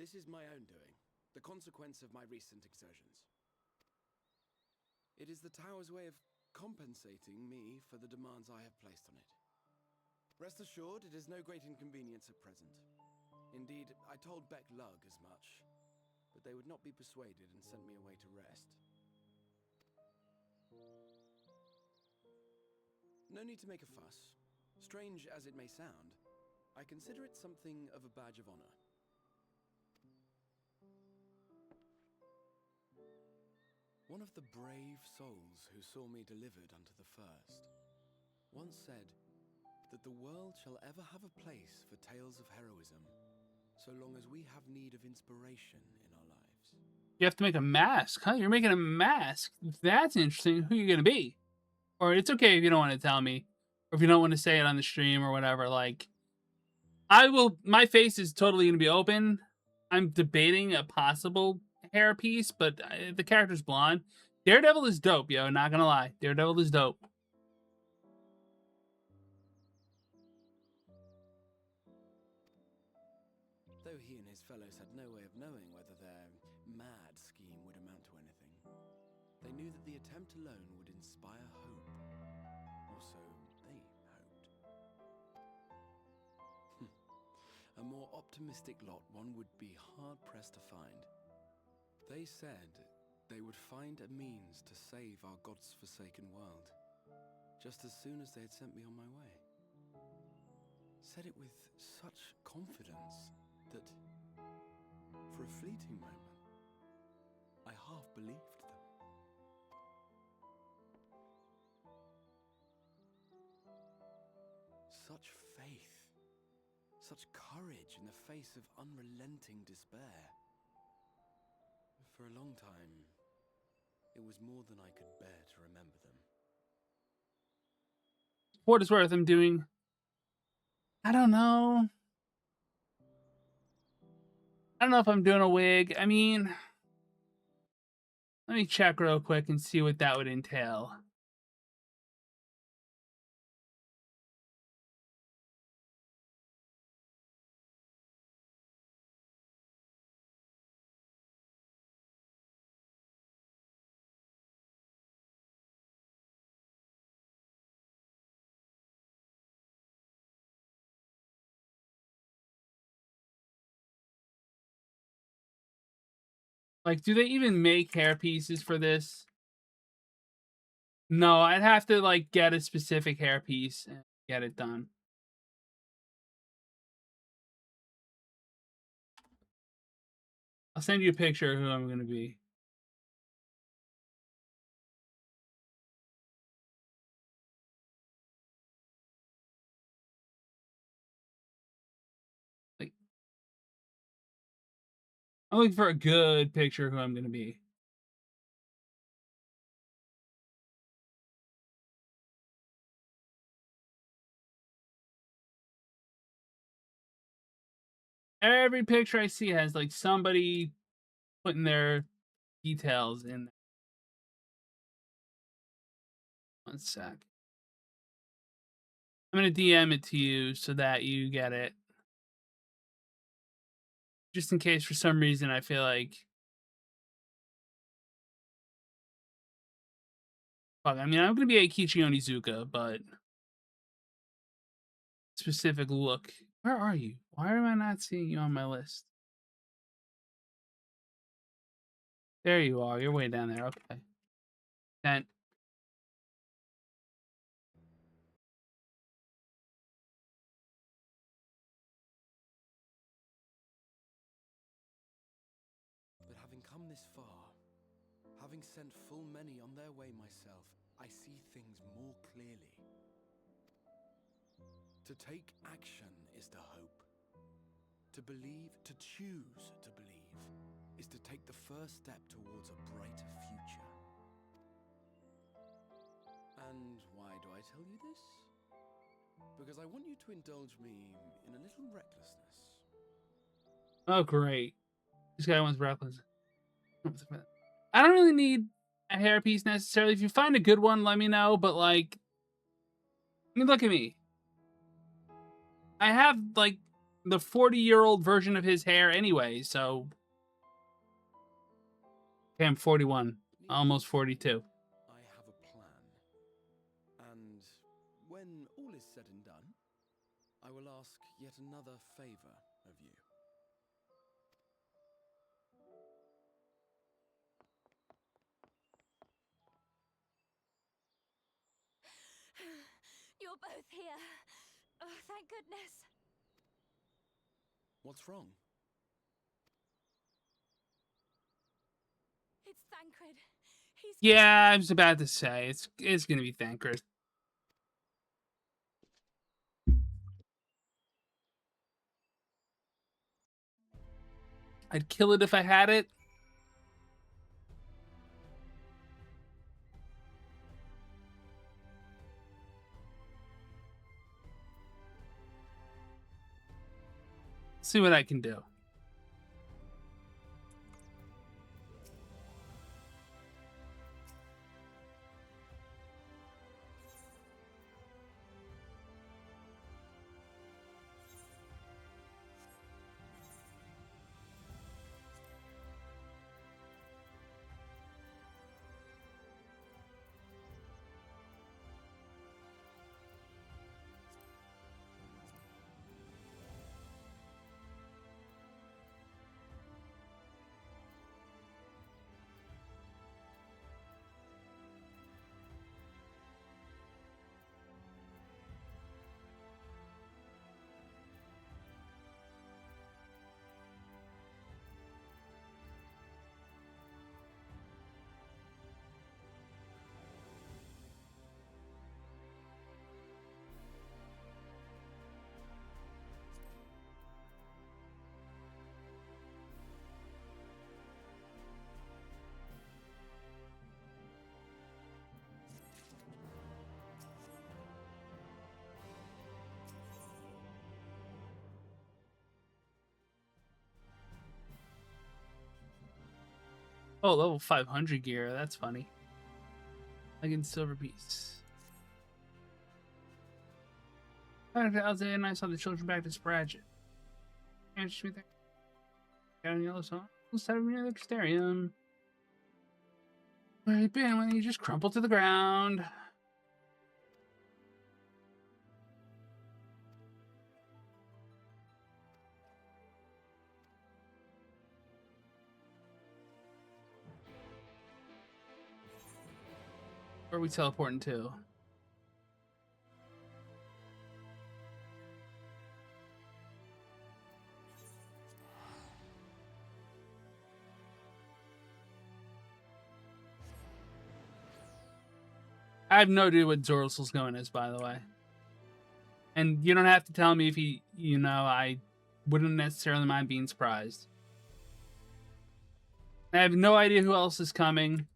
This is my own doing, the consequence of my recent exertions. It is the tower's way of compensating me for the demands I have placed on it. Rest assured, it is no great inconvenience at present. Indeed, I told Beck Lug as much, but they would not be persuaded and sent me away to rest. No need to make a fuss. Strange as it may sound, I consider it something of a badge of honor. One of the brave souls who saw me delivered unto the first once said that the world shall ever have a place for tales of heroism so long as we have need of inspiration in our lives. You have to make a mask, huh? You're making a mask. That's interesting. Who are you gonna be? Or it's okay if you don't want to tell me, or if you don't want to say it on the stream or whatever. Like, I will. My face is totally gonna be open. I'm debating a possible hairpiece, but the character's blonde. Daredevil is dope, yo. Not gonna lie, Daredevil is dope. Though he and his fellows had no way of knowing whether their mad scheme would amount to anything, they knew that the attempt alone would inspire hope. Or so they hoped. A more optimistic lot one would be hard-pressed to find. They said they would find a means to save our God's forsaken world, just as soon as they had sent me on my way. Said it with such confidence that, for a fleeting moment, I half believed them. Such faith, such courage in the face of unrelenting despair. For a long time, it was more than I could bear to remember them. For what it's worth, I'm doing, I don't know. I don't know if I'm doing a wig. I mean, let me check real quick and see what that would entail. Like, do they even make hair pieces for this? No, I'd have to like get a specific hair piece and get it done. I'll send you a picture of who I'm gonna be. Like, I'm looking for a good picture of who I'm gonna be. Every picture I see has like somebody putting their details in there. One sec. I'm gonna DM it to you so that you get it. Just in case for some reason I feel like, fuck, I mean, I'm gonna be Eikichi Onizuka, but specific look. Where are you? Why am I not seeing you on my list? There you are. You're way down there. Okay. Then But having come this far, having sent full many on their way myself, I see things more clearly. To take action is to hope. To believe, to choose to believe, is to take the first step towards a brighter future. And why do I tell you this? Because I want you to indulge me in a little recklessness. oh great. This guy wants reckless. I don't really need a hairpiece necessarily. If you find a good one, let me know. But like, I mean, look at me. I have like the 40-year-old version of his hair anyway, so okay, I'm 41, almost 42. I have a plan. And when all is said and done, I will ask yet another favor of you. You're both here. Oh, thank goodness. What's wrong? It's Thancred. He's... Yeah, I was about to say it's gonna be Thancred. I'd kill it if I had it. See what I can do. Oh, level 500 gear. That's funny. Like in silver piece. I saw the children back to Spratchet. And just there. Got any yellow song? Let's have me another Xterium. Where you been when you just crumple to the ground? Where are we teleporting to? I have no idea what Zorzel's going as, by the way. And you don't have to tell me if he, I wouldn't necessarily mind being surprised. I have no idea who else is coming.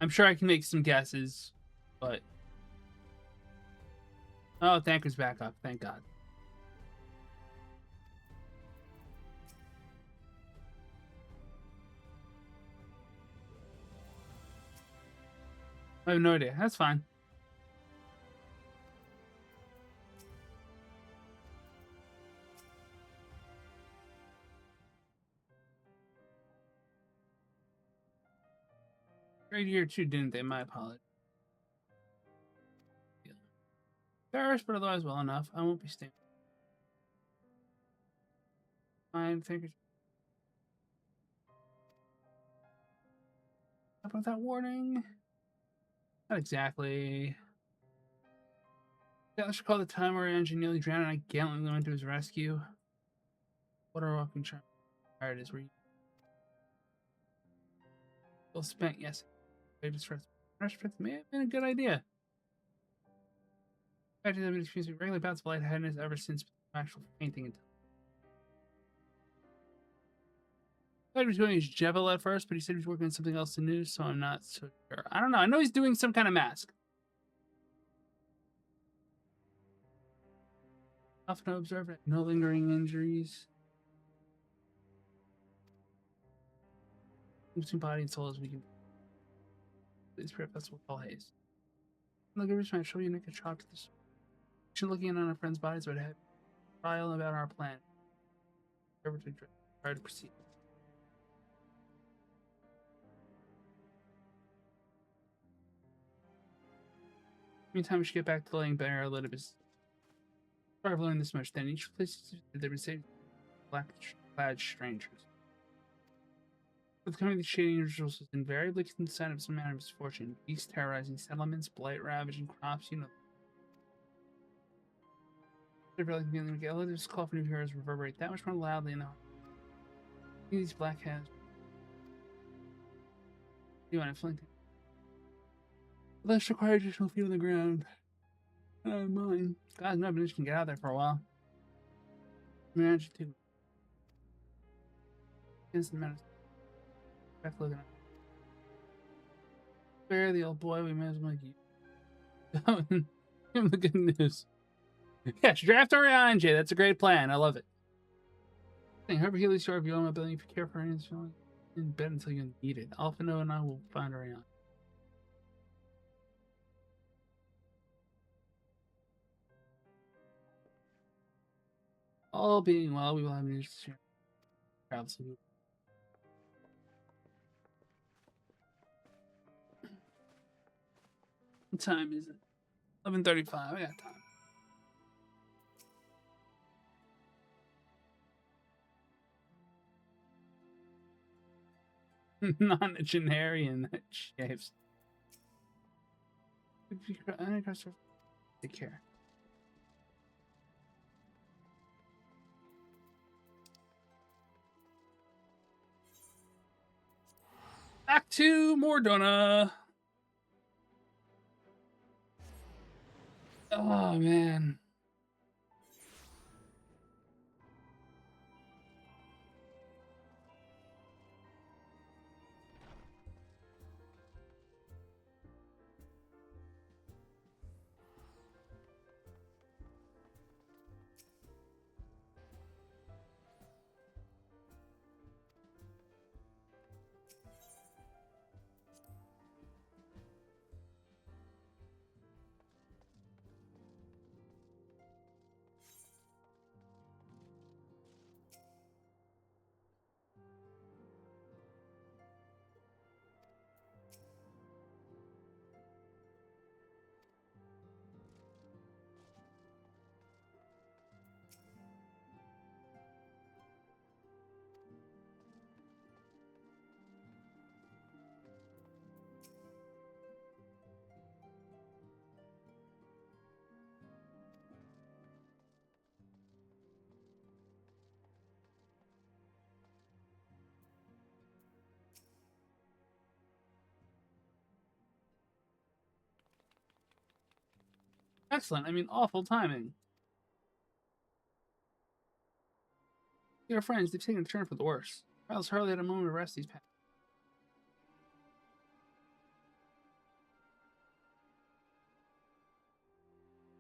I'm sure I can make some guesses, but... Oh, Tanker's back up. Thank God. I have no idea. That's fine. Great year too, didn't they? My apologies. Embarrassed, but otherwise well enough. I won't be staying. Fine, Tanker's... How about that warning? Not exactly. Yeah, let's recall the time where engine nearly drowned and I gallantly went to his rescue. What a walking charm. There it is. Where you well spent, yes. FrostPDP may have been a good idea. I've been experiencing regular bouts of lightheadedness ever since actual fainting. I thought he was doing his Jevel at first, but he said he was working on something else new, so I'm not so sure. I don't know. I know he's doing some kind of mask. Often observed no lingering injuries. Between body and soul as we can. Please pray that's what Paul Hayes. Look, every time I show you naked shot to this. Looking on our friends' bodies would have trial about our plan. Never to try to proceed. Meantime, we should get back to laying bare our Elizabeth. Sorry, I've learned this much. Then each place they would say black-clad strangers. With the coming of the shading individuals was invariably the sign of some manner of misfortune. Beasts terrorizing settlements, blight ravaging crops, The elevators call for new heroes reverberate that much more loudly in the heart. These black heads. You want to flank? Let's require additional feet on the ground. Mine. God, no bitch can get out there for a while. Imagine too. Against the menace. Back looking at. Spare the old boy, we may as well make you. Give him the good news. Yes, draft Orion J. That's a great plan. I love it. Whoever heals your view, my ability to care for anyone in bed until you need it. Alphino and I will find Orion. All being well, we will have news to share. Travel soon. What time is it? 11:35. I got time. Non-generian that shaves. Take care. Back to Mordona. Oh man. Excellent. I mean, awful timing. Your friends, they've taken a turn for the worse. Miles hardly had a moment to rest these past.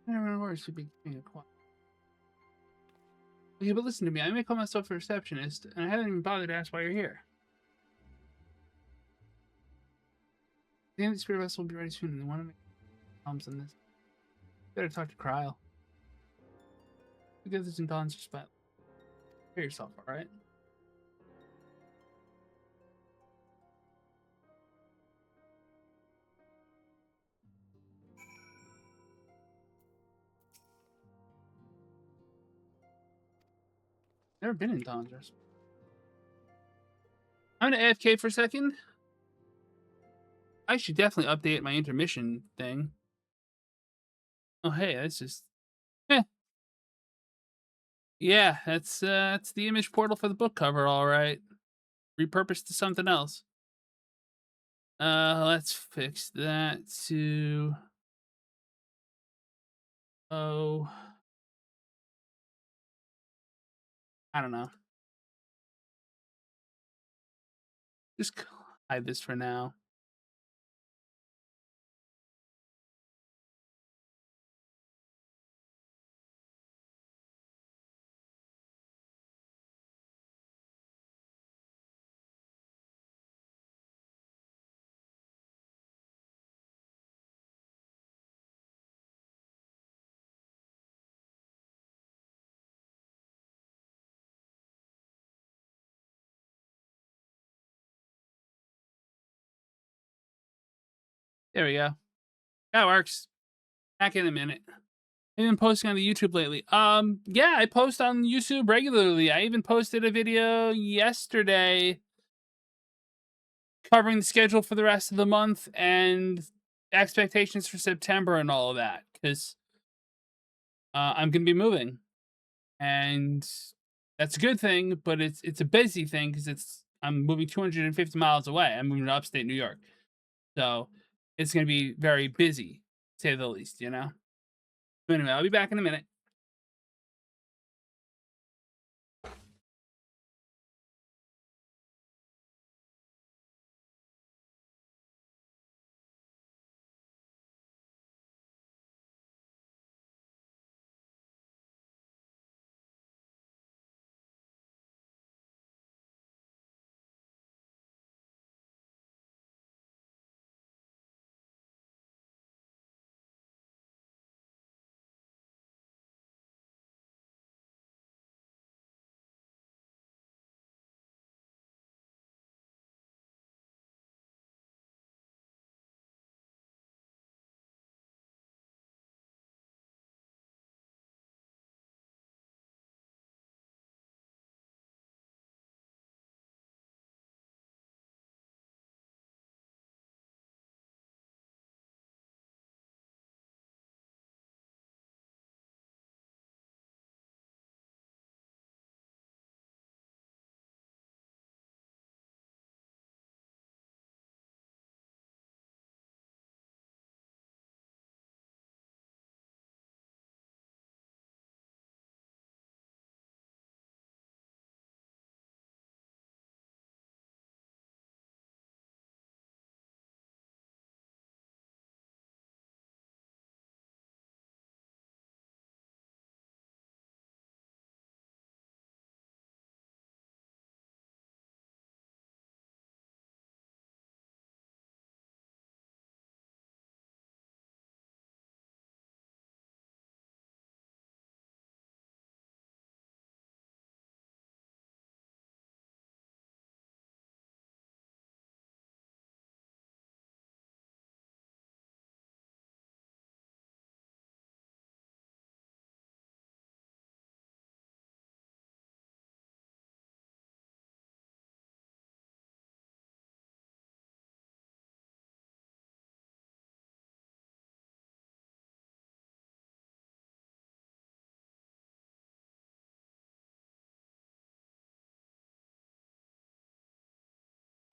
Everyone worse should be keeping it quiet. Okay, but listen to me. I may call myself a receptionist, and I haven't even bothered to ask why you're here. The end of the spirit vessel will be ready soon, and they want to make problems on this. Better talk to Kryl. Because this in Dawn's spot. Hear yourself, alright? Never been in Dawn's. I'm gonna AFK for a second. I should definitely update my intermission thing. Oh, hey, that's just... Yeah, that's the image portal for the book cover, alright. Repurposed to something else. Let's fix that to... Oh... I don't know. Just hide this for now. There we go. That works. Back in a minute. I've been posting on the YouTube lately. Yeah, I post on YouTube regularly. I even posted a video yesterday covering the schedule for the rest of the month and expectations for September and all of that. Because I'm going to be moving. And that's a good thing, but it's a busy thing because I'm moving 250 miles away. I'm moving to upstate New York. So it's going to be very busy, to say the least, you know? Anyway, I'll be back in a minute.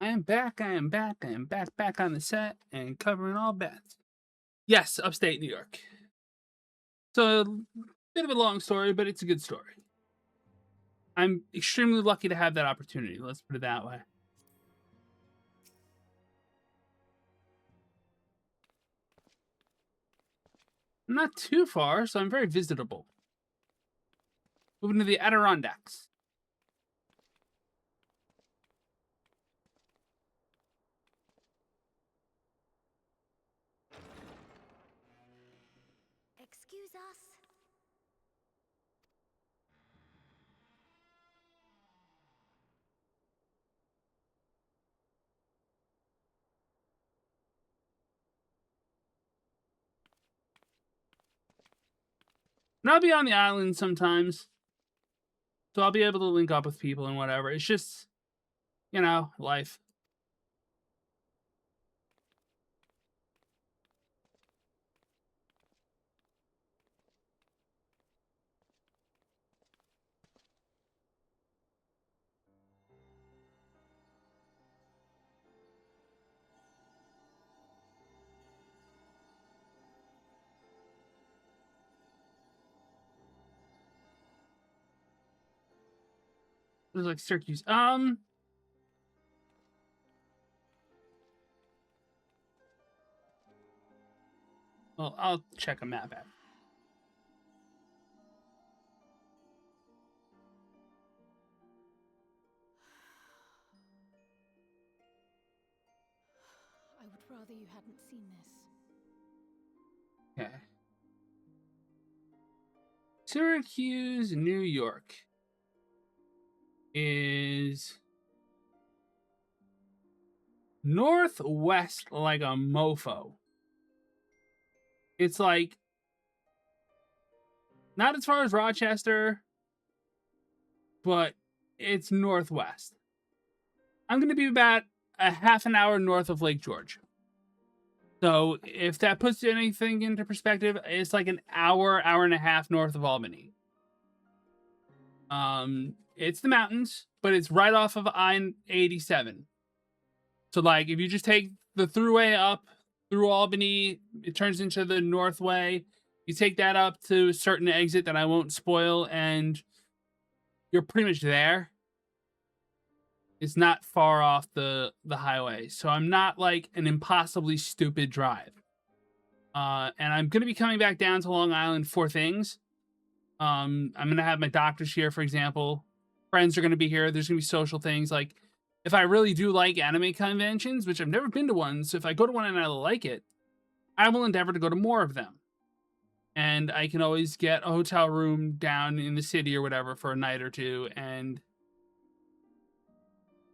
I am back, I am back, I am back on the set and covering all bets. Yes, upstate New York. So, a bit of a long story, but it's a good story. I'm extremely lucky to have that opportunity. Let's put it that way. I'm not too far, so I'm very visitable. Moving to the Adirondacks. Excuse us. And I'll be on the island sometimes. So I'll be able to link up with people and whatever. It's just, you know, life. It was like Syracuse. Well, I'll check a map out. I would rather you hadn't seen this. Okay. Syracuse, New York is northwest like a mofo. It's like not as far as Rochester, but it's northwest. I'm going to be about a half an hour north of Lake George. So if that puts anything into perspective, it's like an hour, hour and a half north of Albany. It's the mountains, but it's right off of I-87. So like if you just take the throughway up through Albany, it turns into the Northway. You take that up to a certain exit that I won't spoil, and you're pretty much there. It's not far off the highway. So I'm not like an impossibly stupid drive. And I'm going to be coming back down to Long Island for things. I'm going to have my doctors here, for example. Friends are going to be here. There's going to be social things. Like, if I really do like anime conventions, which I've never been to one, so if I go to one and I like it, I will endeavor to go to more of them. And I can always get a hotel room down in the city or whatever for a night or two and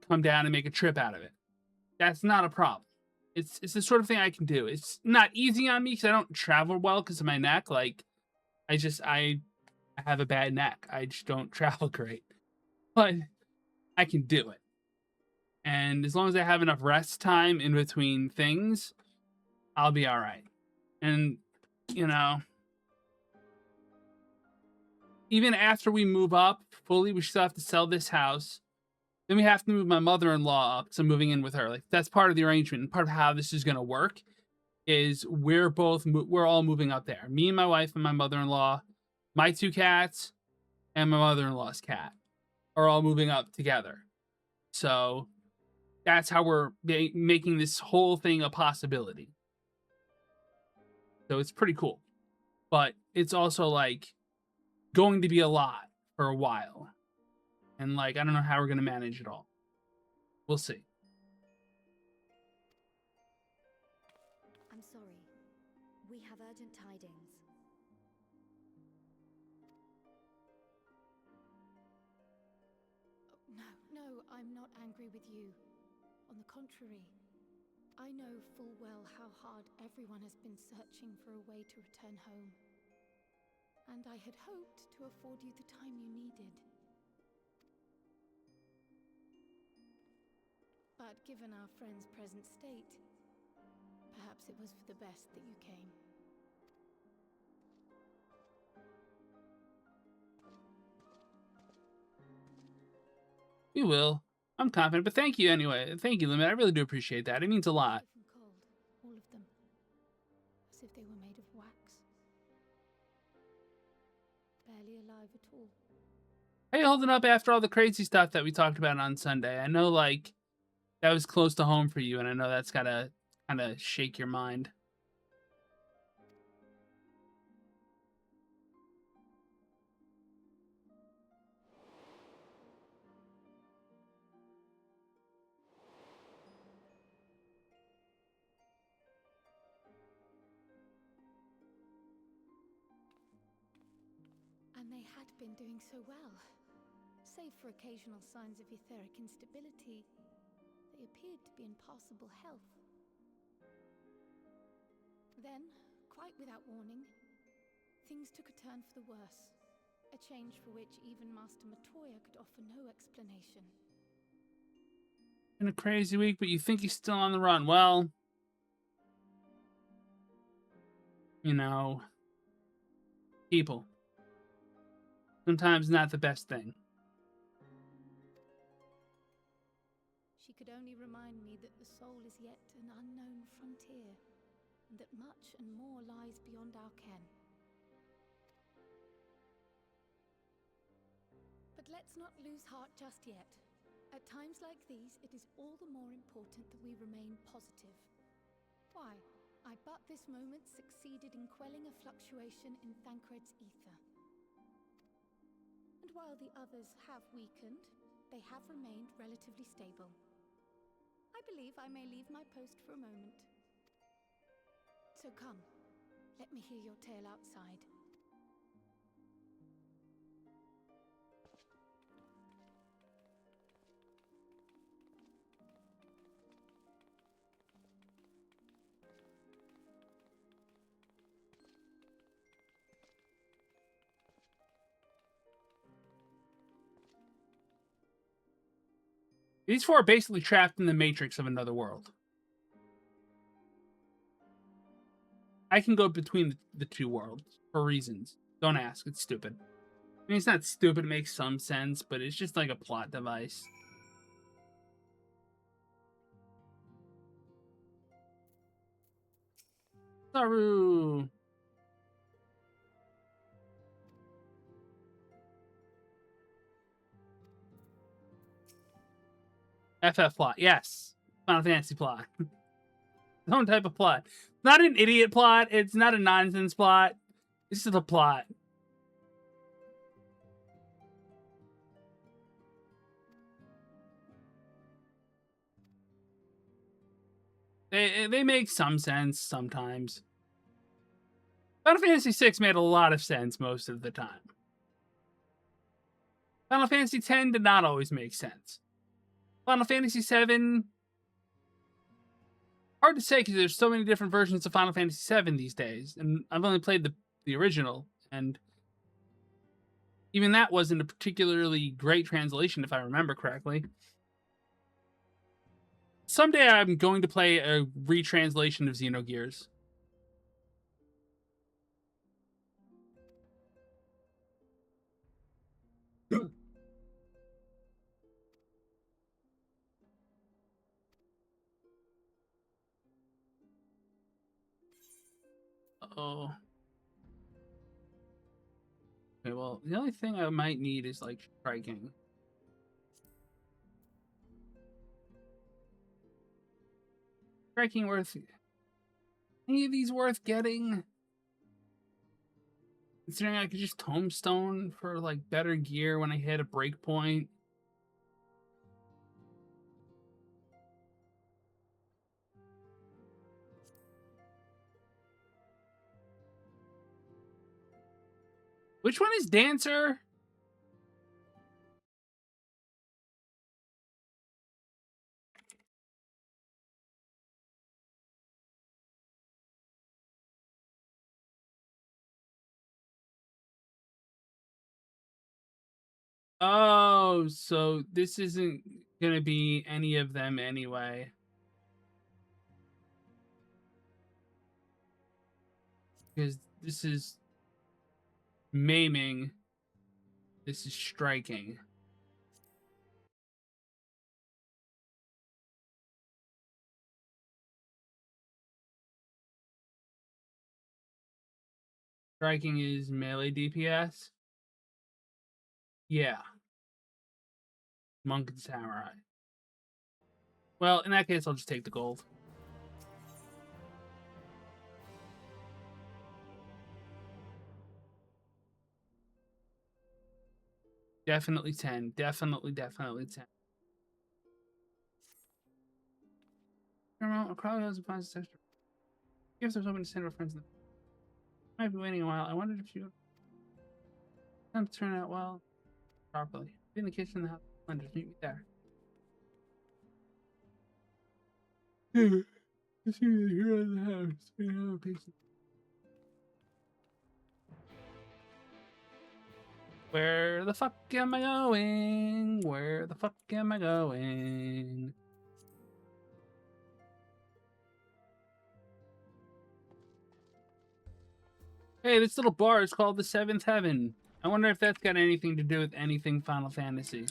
come down and make a trip out of it. That's not a problem. It's the sort of thing I can do. It's not easy on me because I don't travel well because of my neck. Like, I have a bad neck. I just don't travel great. But I can do it. And as long as I have enough rest time in between things, I'll be all right. And, you know, even after we move up fully, we still have to sell this house. Then we have to move my mother-in-law up, so moving in with her. Like, that's part of the arrangement. And part of how this is going to work is we're all moving up there. Me and my wife and my mother-in-law, my 2 cats, and my mother-in-law's cat are all moving up together. So that's how we're making this whole thing a possibility. So it's pretty cool. But it's also like going to be a lot for a while. And like, I don't know how we're going to manage it all. We'll see. I'm sorry. We have urgent tidings. No, I'm not angry with you. On the contrary, I know full well how hard everyone has been searching for a way to return home. And I had hoped to afford you the time you needed. But given our friend's present state, perhaps it was for the best that you came. We will. I'm confident, but thank you anyway. Thank you, Limit. I really do appreciate that. It means a lot. Stiff and cold, all of them, as if they were made of wax. barely alive at all. How you holding up after all the crazy stuff that we talked about on Sunday? I know, like, that was close to home for you, and I know that's gotta kind of shake your mind. And they had been doing so well. Save for occasional signs of etheric instability, they appeared to be in passable health. Then, quite without warning, things took a turn for the worse. A change for which even Master Matoya could offer no explanation. Been a crazy week, but you think he's still on the run. Well, you know, people. Sometimes not the best thing. She could only remind me that the soul is yet an unknown frontier, and that much and more lies beyond our ken. But let's not lose heart just yet. At times like these, it is all the more important that we remain positive. Why, I but this moment succeeded in quelling a fluctuation in Thancred's ether. And while the others have weakened, they have remained relatively stable. I believe I may leave my post for a moment. So come, let me hear your tale outside. These four are basically trapped in the matrix of another world. I can go between the two worlds for reasons. Don't ask. It's stupid. I mean, it's not stupid. It makes some sense, but it's just like a plot device. Saru. FF plot. Yes. Final Fantasy plot. Its own type of plot. Not an idiot plot. It's not a nonsense plot. This is a plot. They make some sense sometimes. Final Fantasy VI made a lot of sense most of the time. Final Fantasy X did not always make sense. Final Fantasy VII, hard to say because there's so many different versions of Final Fantasy VII these days, and I've only played the original, and even that wasn't a particularly great translation if I remember correctly. Someday I'm going to play a retranslation of Xenogears. Oh. Okay, well, the only thing I might need is, like, striking. Striking worth... Any of these worth getting? Considering I could just tombstone for, like, better gear when I hit a breakpoint. Which one is Dancer? Oh, so this isn't gonna be any of them anyway. Because this is maiming. This is striking. Striking is melee DPS. Yeah. Monk and samurai. Well, in that case, I'll just take the gold. Definitely 10. Definitely 10. A crowd has a fine texture. If there's hoping to send our friends, might be waiting a while. I wondered if you would turn out well properly. Be in the kitchen in the house. Just meet me there. I see you here in the house. Where the fuck am I going? Where the fuck am I going? Hey, this little bar is called the Seventh Heaven. I wonder if that's got anything to do with anything Final Fantasy.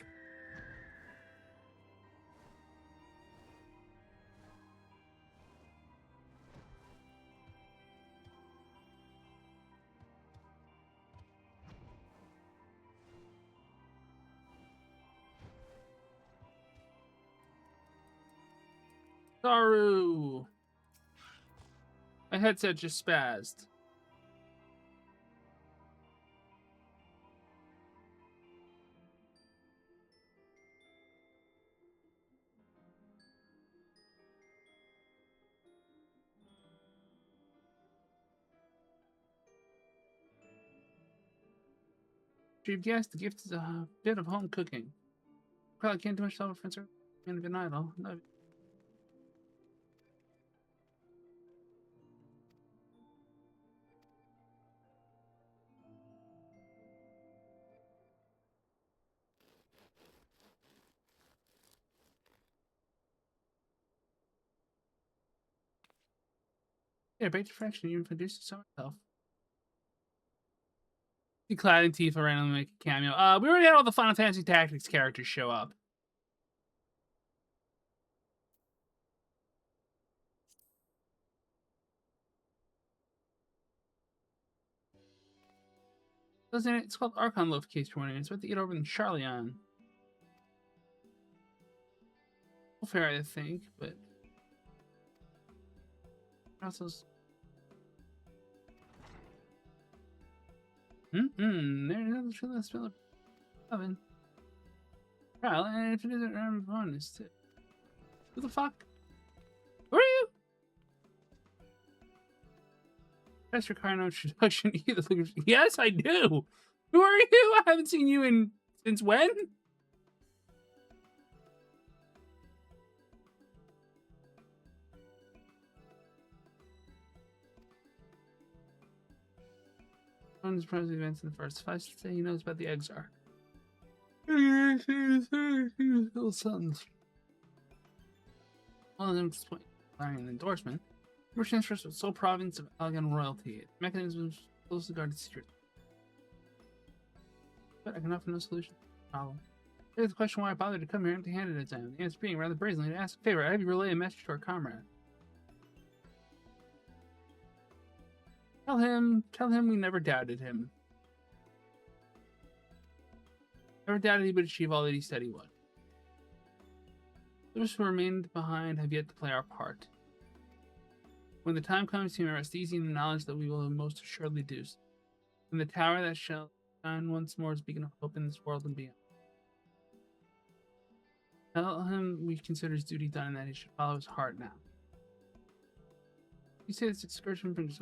Saru! My headset just spazzed. You've guessed the gift is a bit of home cooking. Probably can't do much self-defense or an idol. No. Yeah, baked to fraction, you introduced yourself. The Clad and Tifa randomly make a cameo. We already had all the Final Fantasy Tactics characters show up. Doesn't it? It's called Archon-level, case you're wondering. It's what they eat over in Charlion. Well, fair, I think, but also. There's another true last fill of oven. Well, and if it isn't random bonus too. Who the fuck? Who are you? That's your car no introduction either. Yes, I do. Who are you? I haven't seen you in since when? One of the surprising events in the first. Suffice to say, he knows about the Exar. Little sons. All of them disappoint. An endorsement. Your transfers with sole province of Algon royalty. Mechanisms closely guarded secrets. But I can offer no solution to the problem. Here's the question why I bothered to come here empty-handed at time. The answer being rather brazenly to ask a favor. I have you relay a message to our comrade. Tell him we never doubted him. Never doubted he would achieve all that he said he would. Those who remained behind have yet to play our part. When the time comes, he may rest easy in the knowledge that we will most assuredly do so. When the tower that shall shine once more is a beacon of hope in this world and beyond. Tell him we consider his duty done and that he should follow his heart now. You say this excursion brings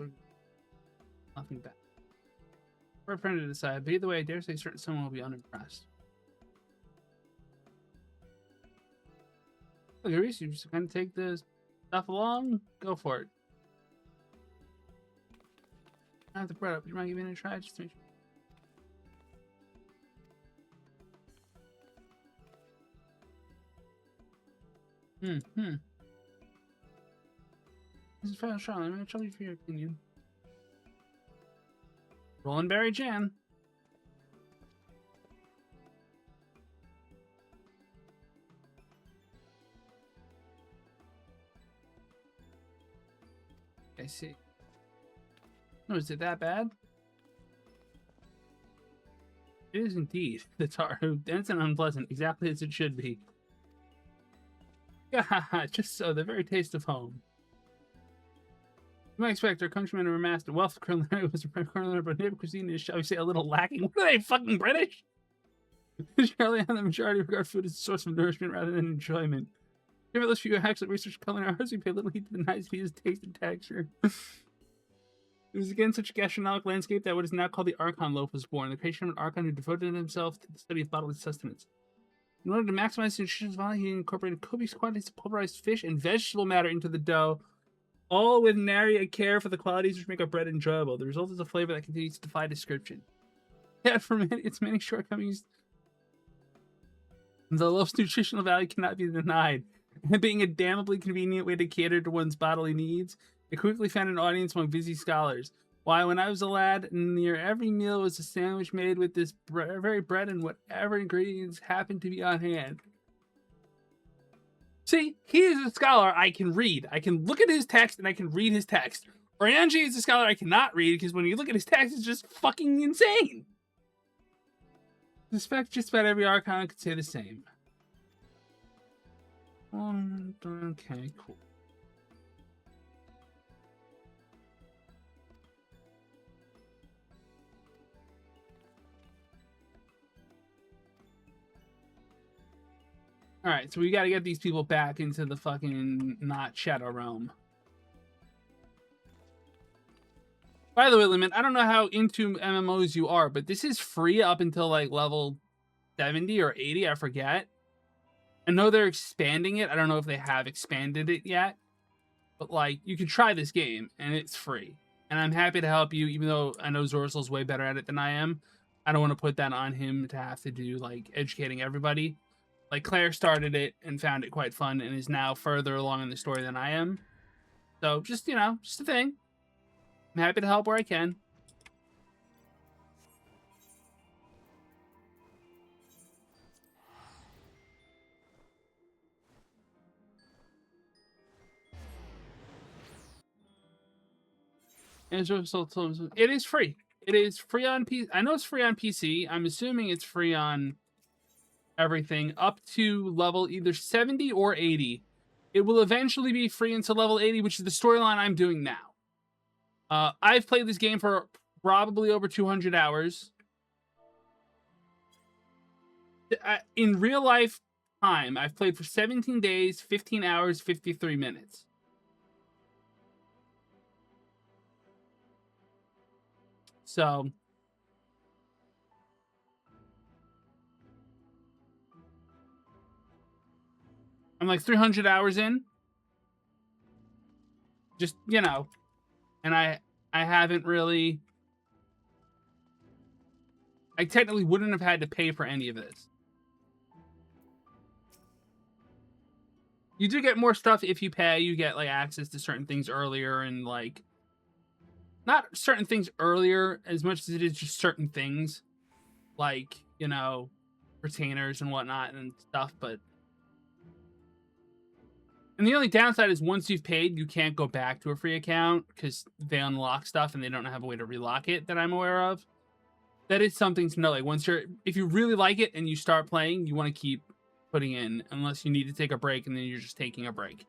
nothing back. For a friend to decide, but either way, I dare say certain someone will be unimpressed. Look, Reese, you just kind of take the stuff along, go for it. I have the bread up. You mind giving it a try just to make sure. This is final trial. I'm going to trouble you for your opinion. Rolling Berry Jam. I see. No, is it that bad? It is indeed. The tar. Dense and unpleasant, exactly as it should be. Yeah, just so. The very taste of home. You might expect our countrymen to amass a wealth of culinary was a culinary, but neighbor cuisine is, shall we say, a little lacking. What are they, fucking British? Surely on the majority regard food as a source of nourishment rather than enjoyment. Given those few actually research culinary arts, we pay little heed to the niceties of taste and texture. It was again such a gastronomic landscape that what is now called the Archon-level was born, the creation of an Archon who devoted himself to the study of bodily sustenance. In order to maximize the nutritious value, he incorporated copious quantities of pulverized fish and vegetable matter into the dough, all with nary a care for the qualities which make our bread enjoyable. The result is a flavor that continues to defy description. Yet, for its many shortcomings, the lowest nutritional value cannot be denied. And being a damnably convenient way to cater to one's bodily needs, it quickly found an audience among busy scholars. Why, when I was a lad, near every meal was a sandwich made with this very bread and whatever ingredients happened to be on hand. See, he is a scholar I can read. I can look at his text and I can read his text. Orianji is a scholar I cannot read because when you look at his text, it's just fucking insane. I suspect just about every Archon could say the same. Okay, cool. Alright, so we gotta get these people back into the fucking not Shadow Realm. By the way, Limit, I don't know how into MMOs you are, but this is free up until like level 70 or 80, I forget. I know they're expanding it. I don't know if they have expanded it yet. But like, you can try this game, and it's free. And I'm happy to help you, even though I know Zorzel's way better at it than I am. I don't want to put that on him to have to do, like, educating everybody. Like, Claire started it and found it quite fun and is now further along in the story than I am. So, just, you know, just a thing. I'm happy to help where I can. It is free. It is free on PC. I know it's free on PC. I'm assuming it's free on everything up to level either 70 or 80. It will eventually be free until level 80, which is the storyline I'm doing now. I've played this game for probably over 200 hours. In real life time, I've played for 17 days, 15 hours, 53 minutes. So, I'm like 300 hours in. Just, you know, and I haven't really, I technically wouldn't have had to pay for any of this. You do get more stuff if you pay. You get like access to certain things earlier and like, not certain things earlier as much as it is just certain things like, you know, retainers and whatnot and stuff. But, and the only downside is once you've paid, you can't go back to a free account because they unlock stuff and they don't have a way to relock it that I'm aware of. That is something to know. Like once you're, if you really like it and you start playing, you want to keep putting in unless you need to take a break and then you're just taking a break.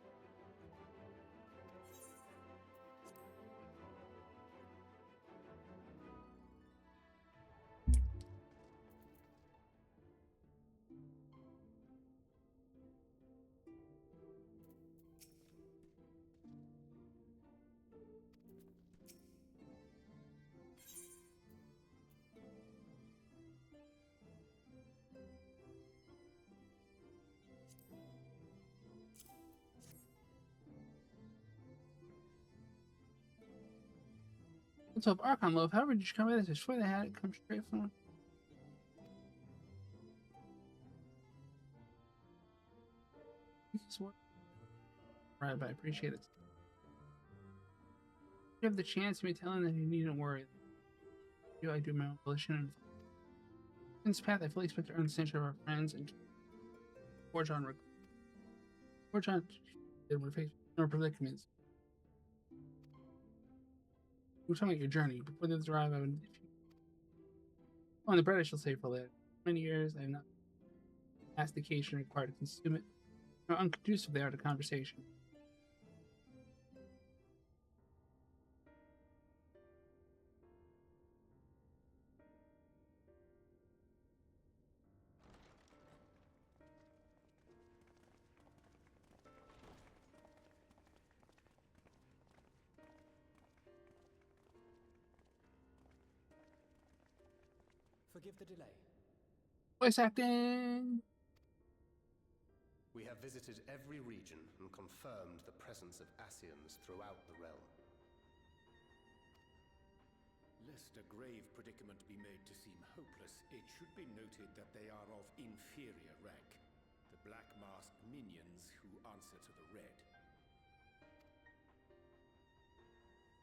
What's up, Archon-level? However, did you come at this? I swear they had it come straight from. Right, but I appreciate it. You have the chance to be telling that you needn't worry. I do my own volition and in this path I fully expect to earn the censure of our friends and forge on no predicaments. We're talking about your journey. Before they arrive, I would On the bread, I shall say for later. Many years, I have not mastication required to consume it. How unconducive they are to conversation. Forgive the delay. Voice acting! We have visited every region and confirmed the presence of Ascians throughout the realm. Lest a grave predicament be made to seem hopeless, it should be noted that they are of inferior rank. The black-masked minions who answer to the red.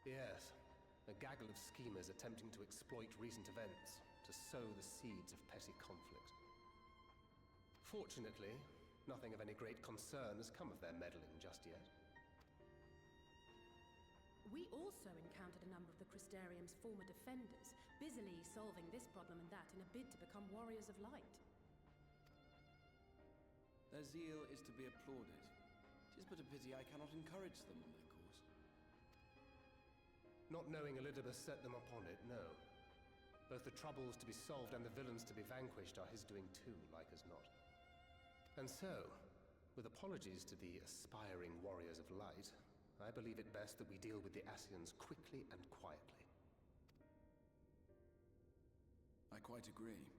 Yes, a gaggle of schemers attempting to exploit recent events to sow the seeds of petty conflict. Fortunately, nothing of any great concern has come of their meddling just yet. We also encountered a number of the Crystarium's former defenders, busily solving this problem and that in a bid to become warriors of light. Their zeal is to be applauded. 'Tis but a pity I cannot encourage them on their course. Not knowing Elidibus set them upon it, no. Both the troubles to be solved and the villains to be vanquished are his doing too, like as not. And so, with apologies to the aspiring warriors of light, I believe it best that we deal with the Ascians quickly and quietly. I quite agree.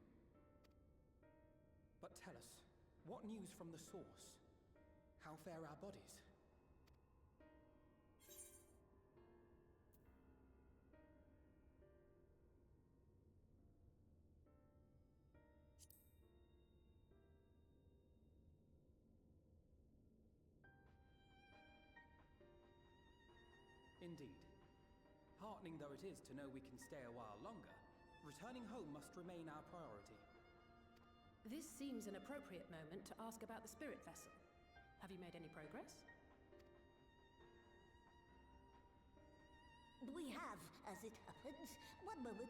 But tell us, what news from the source? How fare our bodies? Indeed. Heartening though it is to know we can stay a while longer, returning home must remain our priority. This seems an appropriate moment to ask about the spirit vessel. Have you made any progress? We have, as it happens. One moment.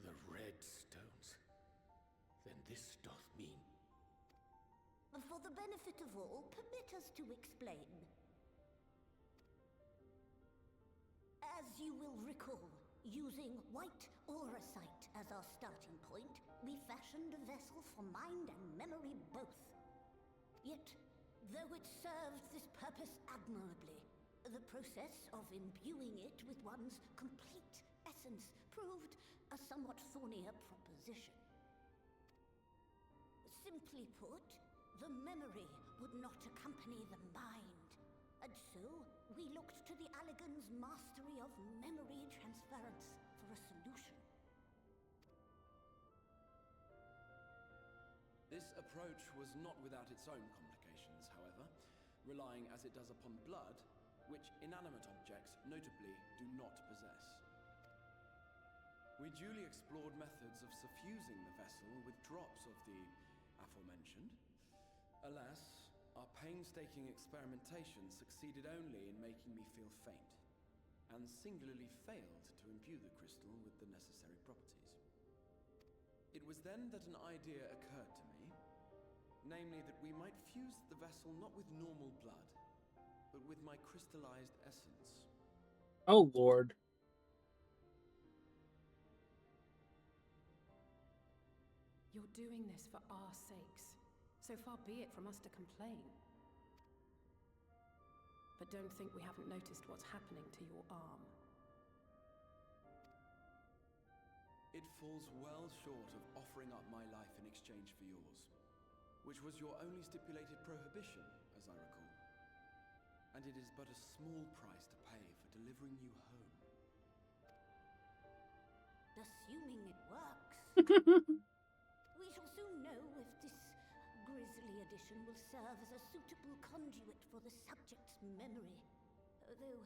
The red stones. Then this doth mean... For the benefit of all, permit us to explain. As you will recall, using white auracite as our starting point, we fashioned a vessel for mind and memory both. Yet, though it served this purpose admirably, the process of imbuing it with one's complete essence proved a somewhat thornier proposition. Simply put, the memory would not accompany the mind, and so we looked to the Allegan's mastery of memory transference for a solution. This approach was not without its own complications, however, relying as it does upon blood, which inanimate objects notably do not possess. We duly explored methods of suffusing the vessel with drops of the aforementioned. Alas, our painstaking experimentation succeeded only in making me feel faint, and singularly failed to imbue the crystal with the necessary properties. It was then that an idea occurred to me, namely that we might fuse the vessel not with normal blood, but with my crystallized essence. Oh, Lord. You're doing this for our sakes. So far be it from us to complain. But don't think we haven't noticed what's happening to your arm. It falls well short of offering up my life in exchange for yours, which was your only stipulated prohibition, as I recall. And it is but a small price to pay for delivering you home. Assuming it works. We shall soon know if this grisly addition will serve as a suitable conduit for the subject's memory. Though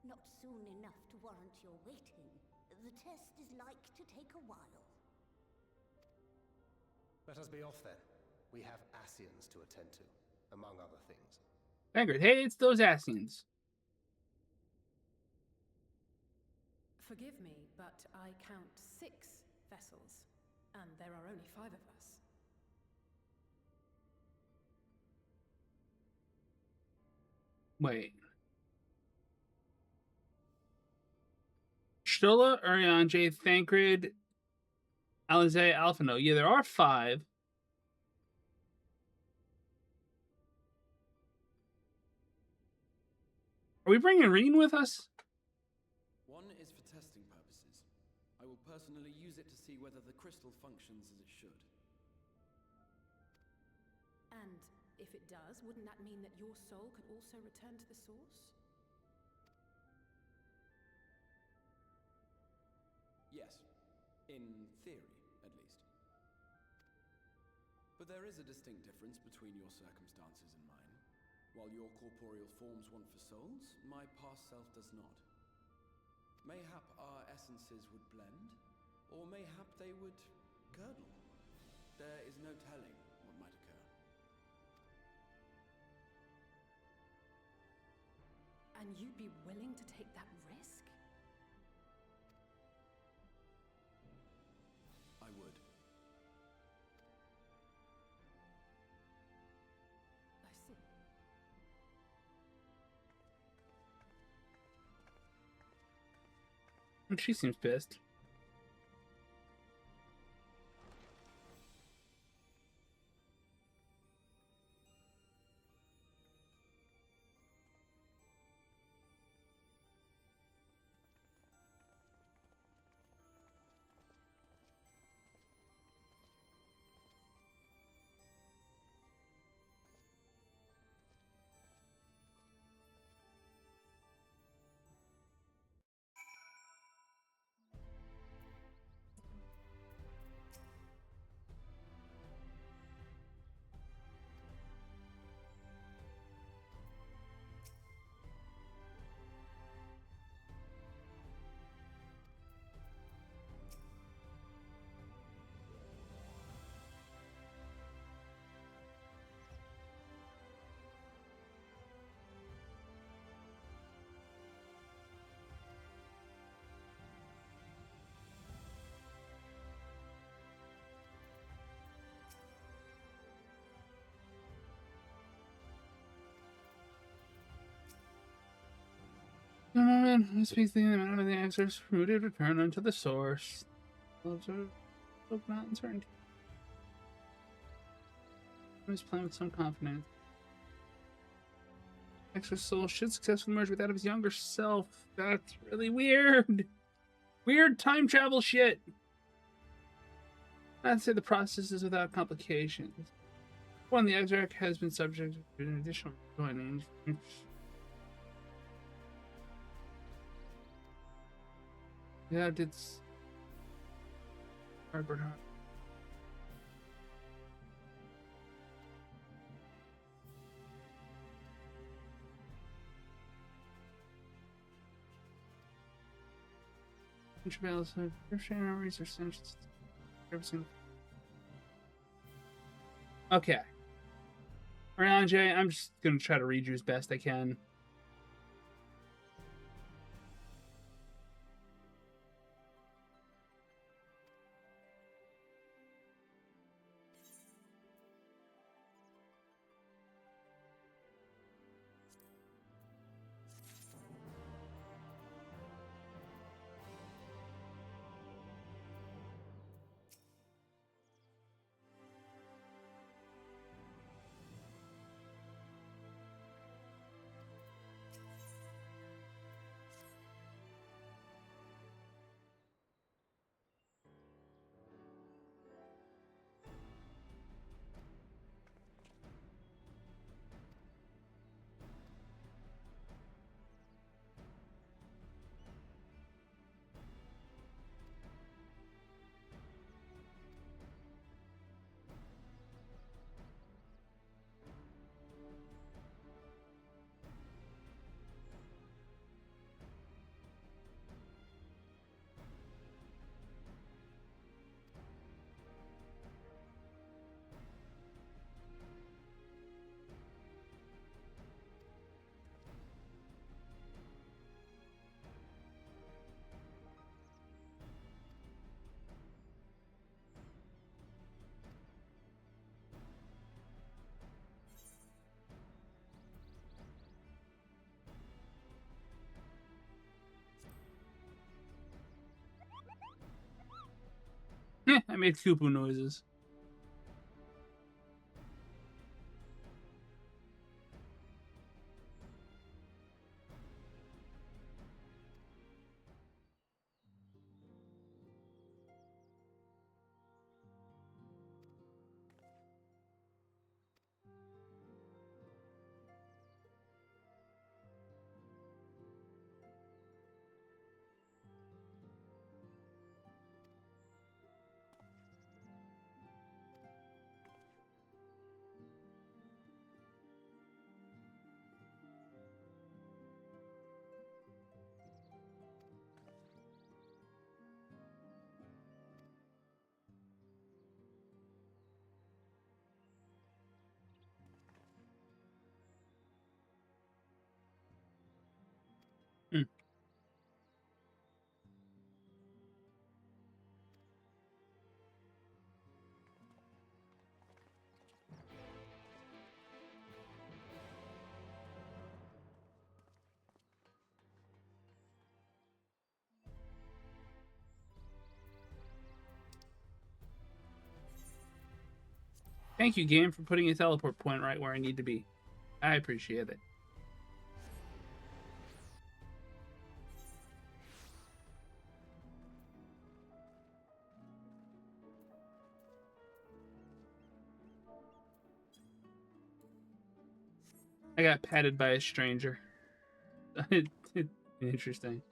not soon enough to warrant your waiting. The test is like to take a while. Let us be off then. We have Ascians to attend to, among other things. Vanguard, hey, it's those Ascians. Forgive me, but I count 6 vessels, and there are only 5 of us. Wait. Stola, Urian, J, Thancred, Alizé, Alphino. Yeah, there are 5. Are we bringing Reen with us? One is for testing purposes. I will personally use it to see whether the crystal functions as it should. And if it does, wouldn't that mean that your soul could also return to the source? Yes. In theory, at least. But there is a distinct difference between your circumstances and mine. While your corporeal forms want for souls, my past self does not. Mayhap our essences would blend, or mayhap they would curdle. There is no telling what might occur. And you'd be willing to take that risk? I would. I see. And she seems pissed. The moment who speaks the amount of the answers rooted return unto the source. Observe not uncertainty. Always plan with some confidence. Extra soul should successfully merge with that of his younger self. That's really weird. Weird time travel shit. I'd say the process is without complications. One, the exarch has been subject to an additional joining. Yeah, it's Herbert. Memories or everything. Okay. Around Jay, I'm just gonna try to read you as best I can. Yeah, I made Koopu noises. Hmm. Thank you, game, for putting a teleport point right where I need to be. I appreciate it. I got patted by a stranger. Interesting.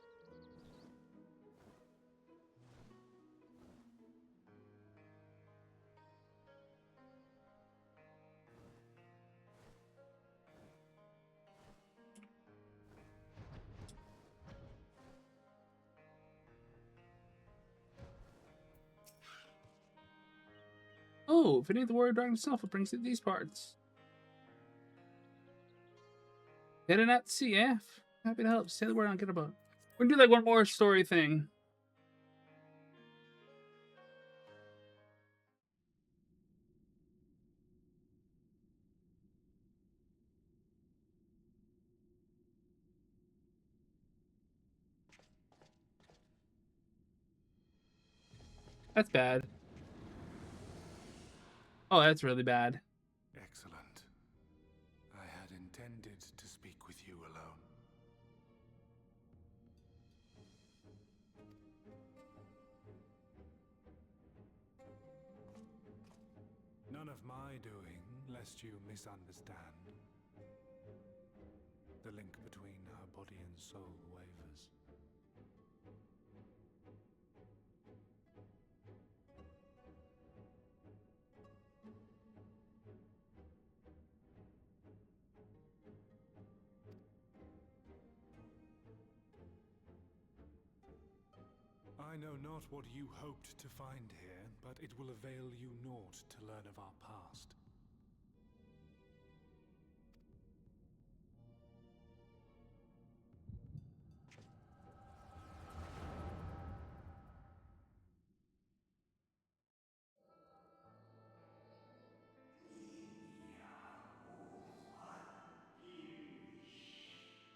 Oh, if it ain't the warrior dog himself, it brings it these parts. Heading out to sea, eh? Happy to help. Say the word on Get a boat. We're gonna do like one more story thing. That's bad. Oh, that's really bad. Excellent. I had intended to speak with you alone. None of my doing, lest you misunderstand. The link between our body and soul wavers. I know not what you hoped to find here, but it will avail you naught to learn of our past.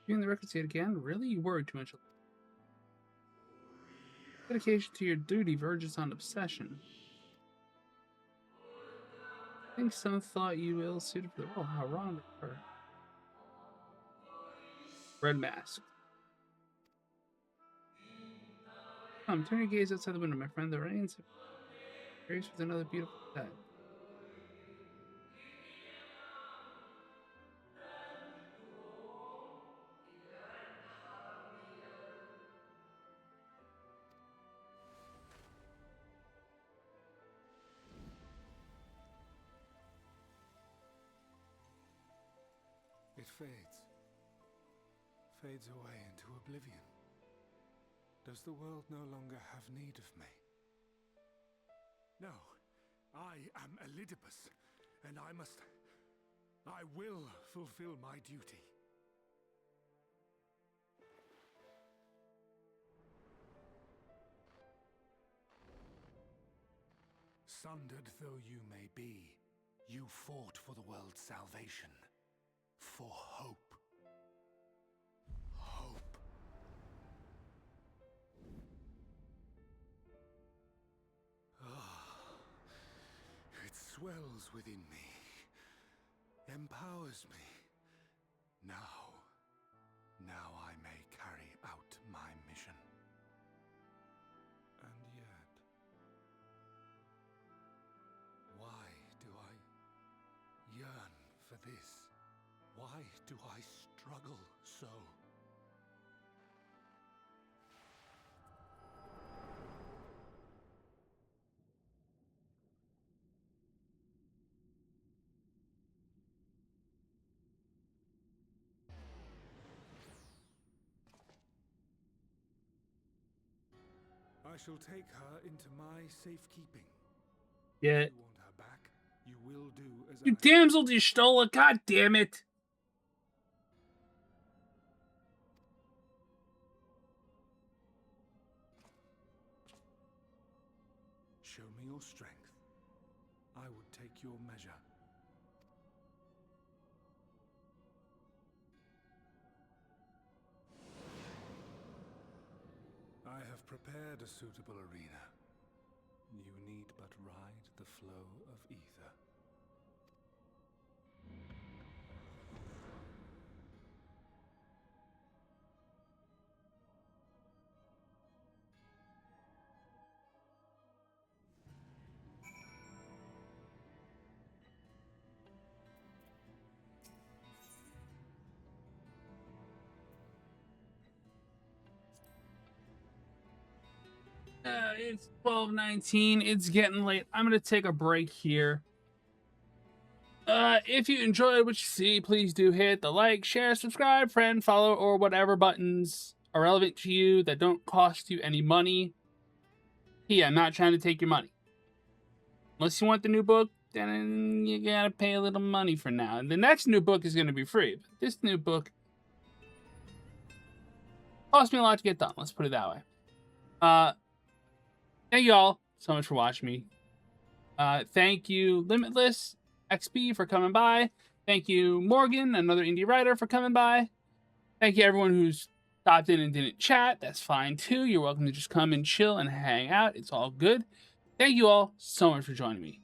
Doing the record again? Really? You worry too much. Dedication to your duty verges on obsession. I think some thought you ill suited for the role. How wrong they were. Red mask. Turn your gaze outside the window, my friend. The rains have graced with another beautiful set. It fades. Fades away into oblivion. Does the world no longer have need of me? No. I am Elidibus, and I will fulfill my duty. Sundered though you may be, you fought for the world's salvation. For hope. Hope. Ah. dwells within me, empowers me. Now I may carry out my mission. And yet, why do I yearn for this? Why do I struggle so? I shall take her into my safekeeping. Yeah. If you want her back, you will do as You I... damsel, you stole it. God damn it. Show me your strength. I would take your measure. I have prepared a suitable arena. You need but ride the flow of ether. It's 12:19. It's getting late. I'm going to take a break here. If you enjoyed what you see, please do hit the like, share, subscribe, friend, follow, or whatever buttons are relevant to you that don't cost you any money. I'm not trying to take your money. Unless you want the new book, then you gotta pay a little money for now. And the next new book is going to be free. But this new book cost me a lot to get done. Let's put it that way. Thank you all so much for watching me. Thank you, Limitless XP, for coming by. Thank you, Morgan, another indie writer, for coming by. Thank you, everyone who's stopped in and didn't chat. That's fine, too. You're welcome to just come and chill and hang out. It's all good. Thank you all so much for joining me.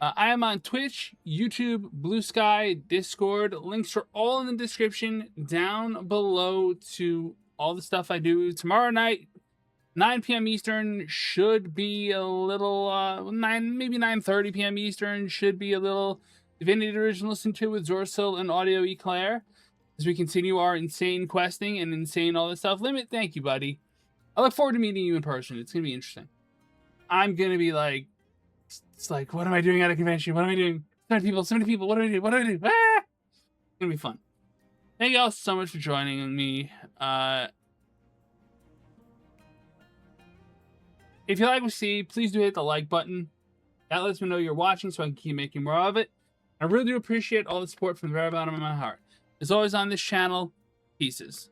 I am on Twitch, YouTube, Bluesky, Discord. Links are all in the description down below to all the stuff I do. Tomorrow night, 9 p.m. Eastern, should be a little, maybe 9:30 p.m. Eastern, should be a little Divinity Original Listen to with Zorsil and Audio Eclair as we continue our insane questing and insane all this stuff. Limit, thank you, buddy. I look forward to meeting you in person. It's going to be interesting. I'm going to be like, it's like, what am I doing at a convention? What am I doing? So many people, what do I do? What do I do? Ah! It's going to be fun. Thank you all so much for joining me. If you like what you see, please do hit the like button. That lets me know you're watching so I can keep making more of it. I really do appreciate all the support from the very bottom of my heart. As always on this channel, pieces.